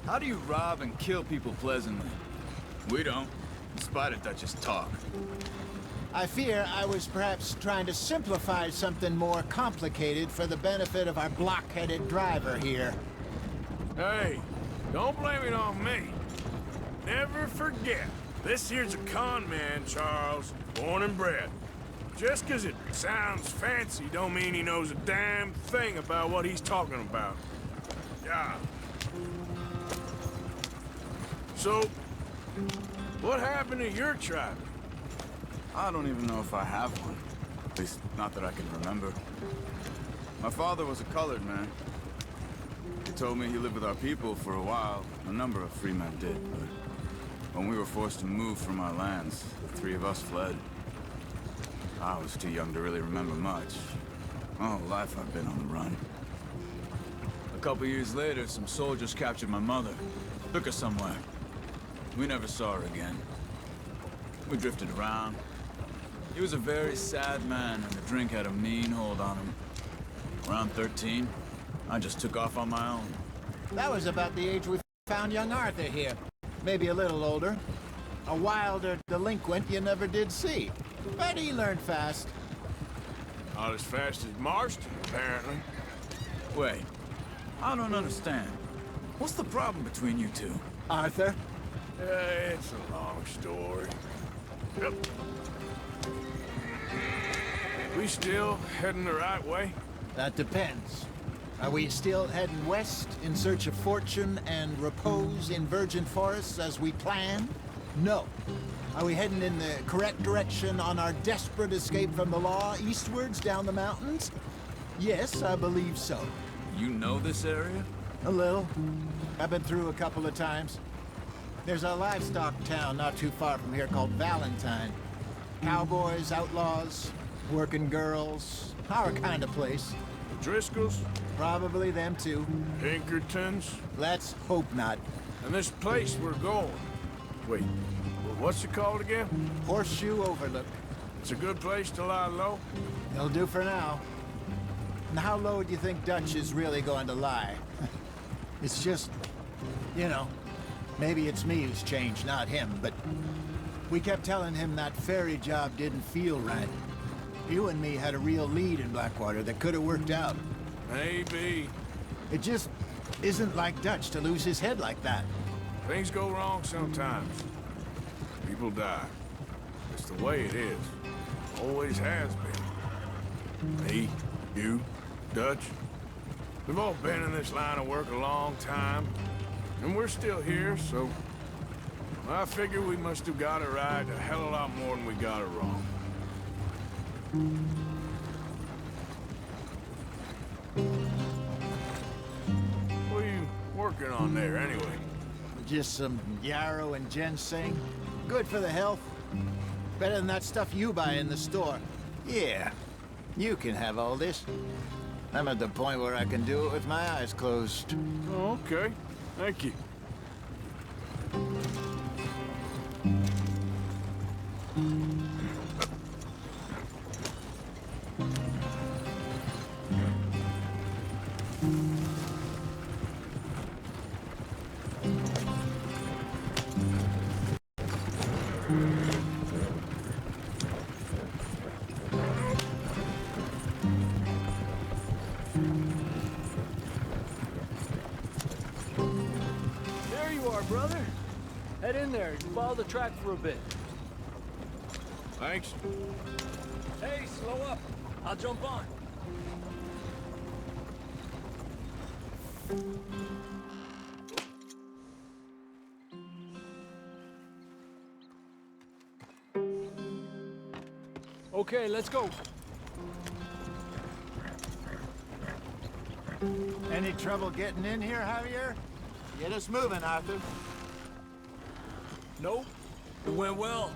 E: How do you rob and kill people pleasantly? We don't. In spite of that, just talk.
J: I fear I was perhaps trying to simplify something more complicated for the benefit of our block-headed driver here.
A: Hey, don't blame it on me. Never forget, this here's a con man, Charles, born and bred. Just 'cause it sounds fancy don't mean he knows a damn thing about what he's talking about. Yeah. So, what happened to your tribe?
E: I don't even know if I have one. At least, not that I can remember. My father was a colored man. He told me he lived with our people for a while. A number of free men did, but when we were forced to move from our lands, the three of us fled. I was too young to really remember much. My whole life I've been on the run. A couple years later, some soldiers captured my mother. Took her somewhere. We never saw her again. We drifted around. He was a very sad man, and the drink had a mean hold on him. Around 13, I just took off on my own.
J: That was about the age we found young Arthur here. Maybe a little older. A wilder delinquent you never did see. But he learned fast.
A: Not as fast as Marston, apparently.
E: Wait, I don't understand. What's the problem between you two?
J: Arthur?
A: It's a long story. Yep. We still heading the right way?
J: That depends. Are we still heading west in search of fortune and repose in virgin forests as we planned? No. Are we heading in the correct direction on our desperate escape from the law eastwards down the mountains? Yes, I believe so.
E: You know this area?
J: A little. I've been through a couple of times. There's a livestock town not too far from here called Valentine. Cowboys, outlaws, working girls, our kind of place.
A: Driscolls?
J: Probably them too.
A: Pinkertons?
J: Let's hope not.
A: And this place we're going. Wait, what's it called again?
J: Horseshoe Overlook.
A: It's a good place to lie low?
J: It'll do for now. And how low do you think Dutch is really going to lie? It's just, you know, maybe it's me who's changed, not him, but we kept telling him that ferry job didn't feel right. You and me had a real lead in Blackwater that could have worked out.
A: Maybe.
J: It just isn't like Dutch to lose his head like that.
A: Things go wrong sometimes. People die. It's the way it is. Always has been. Me, you, Dutch. We've all been in this line of work a long time. And we're still here, so... I figure we must have got it right a hell of a lot more than we got it wrong. What are you working on there, anyway?
J: Just some yarrow and ginseng. Good for the health. Better than that stuff you buy in the store. Yeah, you can have all this. I'm at the point where I can do it with my eyes closed.
A: Oh, okay. Thank you.
B: There you are, brother. Head in there and follow the track for a bit.
A: Thanks.
B: Hey, slow up. I'll jump on. Okay, let's go.
J: Any trouble getting in here, Javier? Get us moving, Arthur.
B: Nope. It went well.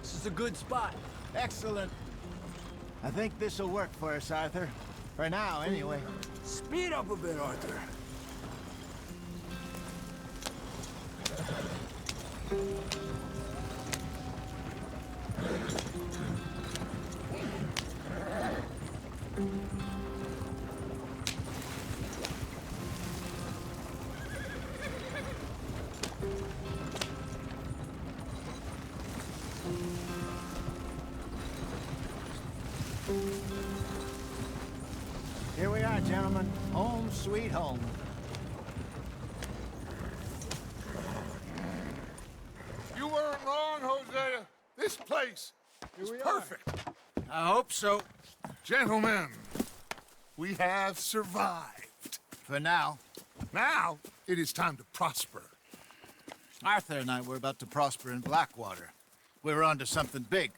B: This is a good spot.
J: Excellent. I think this'll work for us, Arthur. For now, anyway.
N: Speed up a bit, Arthur.
J: Here we are, gentlemen. Home sweet home.
C: You weren't wrong, Hosea. This place is perfect.
J: I hope so.
C: Gentlemen, we have survived.
J: For now.
C: Now, it is time to prosper.
J: Arthur and I were about to prosper in Blackwater. We were onto something big.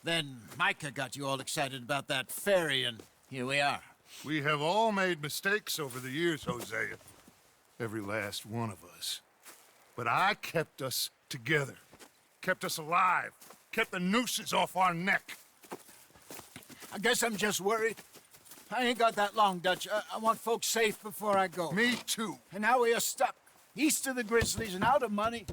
J: Then Micah got you all excited about that ferry, and here we are.
C: We have all made mistakes over the years, Hosea. Every last one of us. But I kept us together. Kept us alive. Kept the nooses off our neck.
J: I guess I'm just worried. I ain't got that long, Dutch. I want folks safe before I go.
C: Me too.
J: And now we are stuck, east of the Grizzlies and out of money,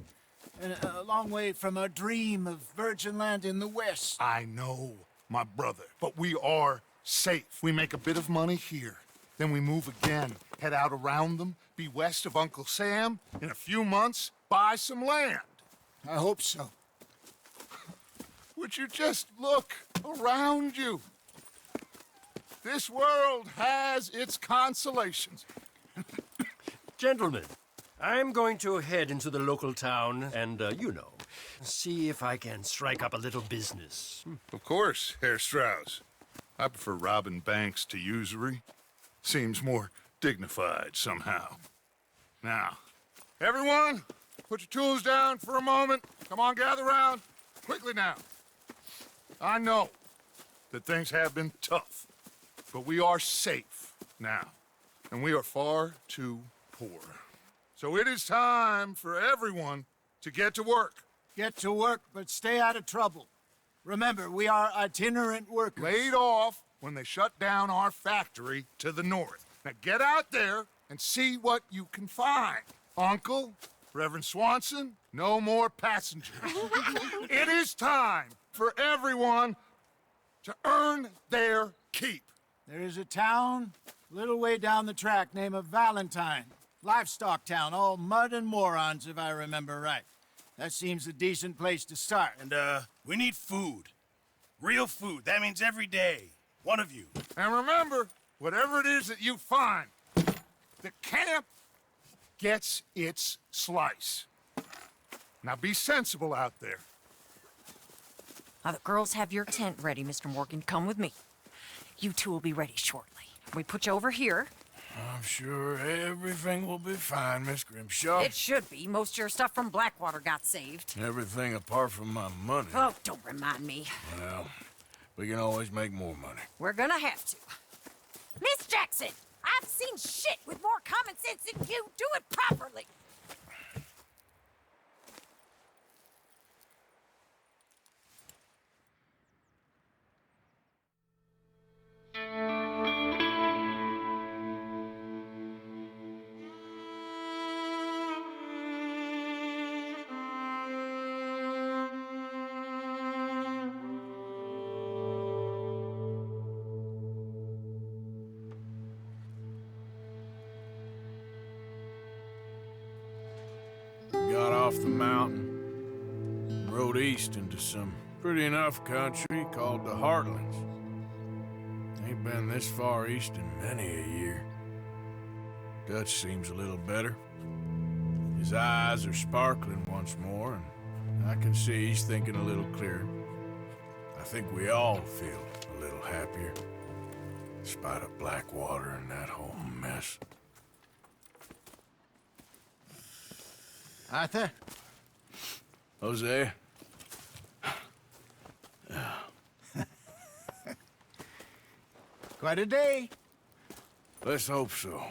J: and a long way from our dream of virgin land in the west.
C: I know, my brother, but we are safe. We make a bit of money here. Then we move again, head out around them, be west of Uncle Sam. In a few months, buy some land.
J: I hope so.
C: Would you just look around you? This world has its consolations.
K: Gentlemen, I'm going to head into the local town and, see if I can strike up a little business.
C: Of course, Herr Strauss. I prefer robbing banks to usury. Seems more dignified somehow. Now, everyone, put your tools down for a moment. Come on, gather round. Quickly now. I know that things have been tough. But we are safe now, and we are far too poor. So it is time for everyone to get to work.
O: Get to work, but stay out of trouble. Remember, we are itinerant workers.
C: Laid off when they shut down our factory to the north. Now get out there and see what you can find. Uncle, Reverend Swanson, no more passengers. It is time for everyone to earn their keep.
O: There is a town a little way down the track named Valentine. Livestock town, all mud and morons, if I remember right. That seems a decent place to start.
D: And, we need food. Real food. That means every day. One of you.
C: And remember, whatever it is that you find, the camp gets its slice. Now be sensible out there.
M: Now, the girls have your tent ready, Mr. Morgan. Come with me. You two will be ready shortly. We put you over here.
A: I'm sure everything will be fine, Miss Grimshaw.
M: It should be. Most of your stuff from Blackwater got saved.
A: Everything apart from my money.
M: Oh, don't remind me.
A: Well, we can always make more money.
M: We're gonna have to. Miss Jackson, I've seen shit with more common sense than you. Do it properly.
A: Got off the mountain, rode east into some pretty enough country called the Heartlands. Ain't been this far east in many a year. Dutch seems a little better. His eyes are sparkling once more, and I can see he's thinking a little clearer. I think we all feel a little happier, in spite of Blackwater and that whole mess.
O: Arthur?
A: Jose?
O: Quite a day.
A: Let's hope so.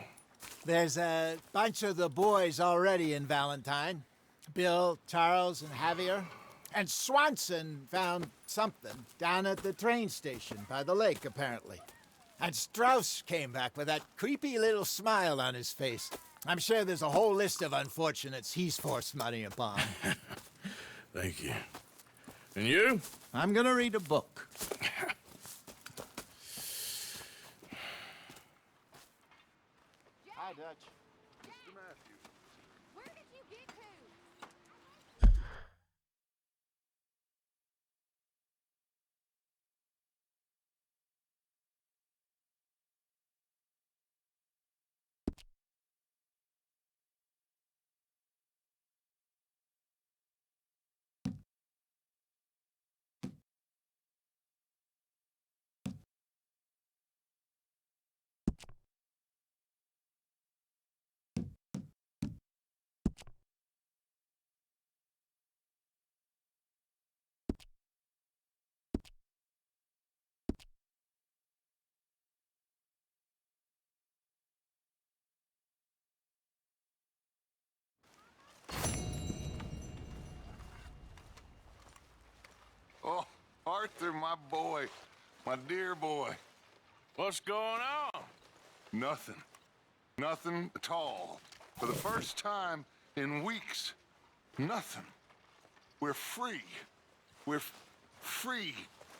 O: There's a bunch of the boys already in Valentine. Bill, Charles, and Javier. And Swanson found something down at the train station by the lake, apparently. And Strauss came back with that creepy little smile on his face. I'm sure there's a whole list of unfortunates he's forced money upon.
A: Thank you. And you?
O: I'm gonna read a book. Hi, Dutch.
M: Where did you get to?
C: Oh, Arthur, my boy. My dear boy.
A: What's going on?
C: Nothing. Nothing at all. For the first time in weeks, nothing. We're free. We're free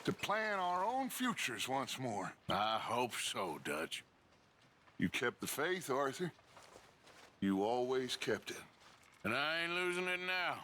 C: to plan our own futures once more.
A: I hope so, Dutch.
C: You kept the faith, Arthur. You always kept it.
A: And I ain't losing it now.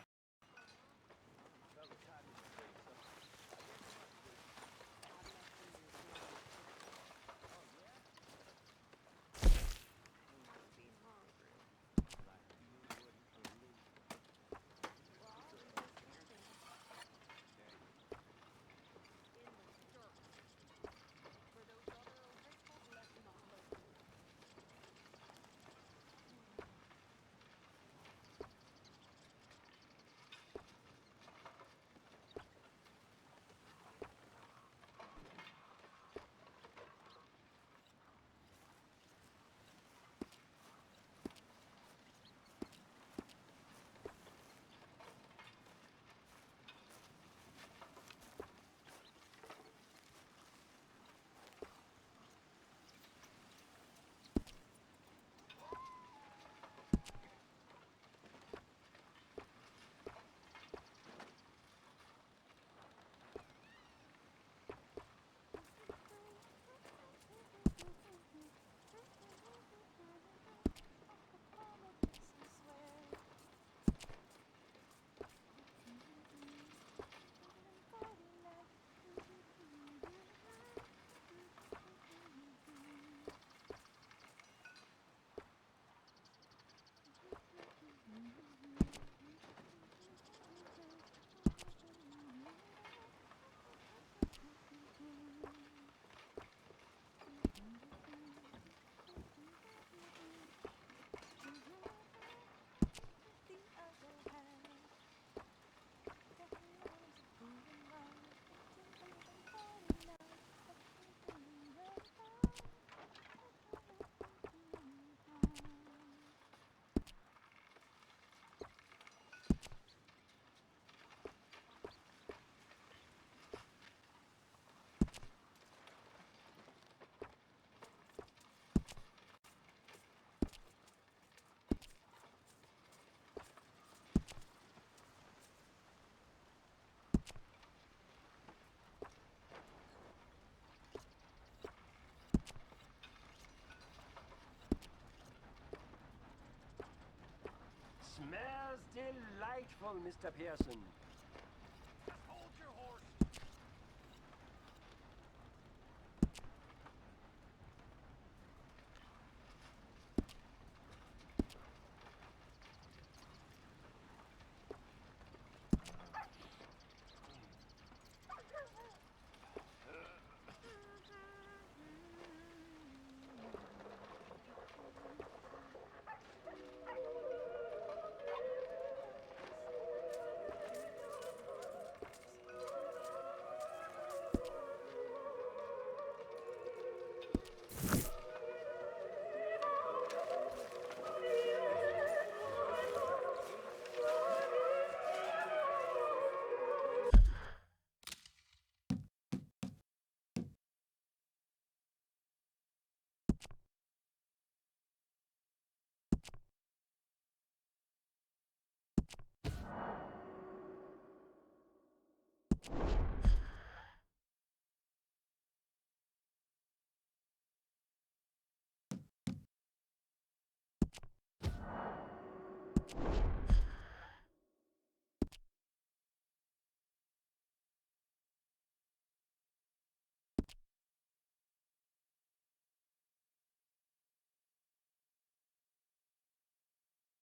K: delightful, Mr. Pearson.
B: Hold your horse.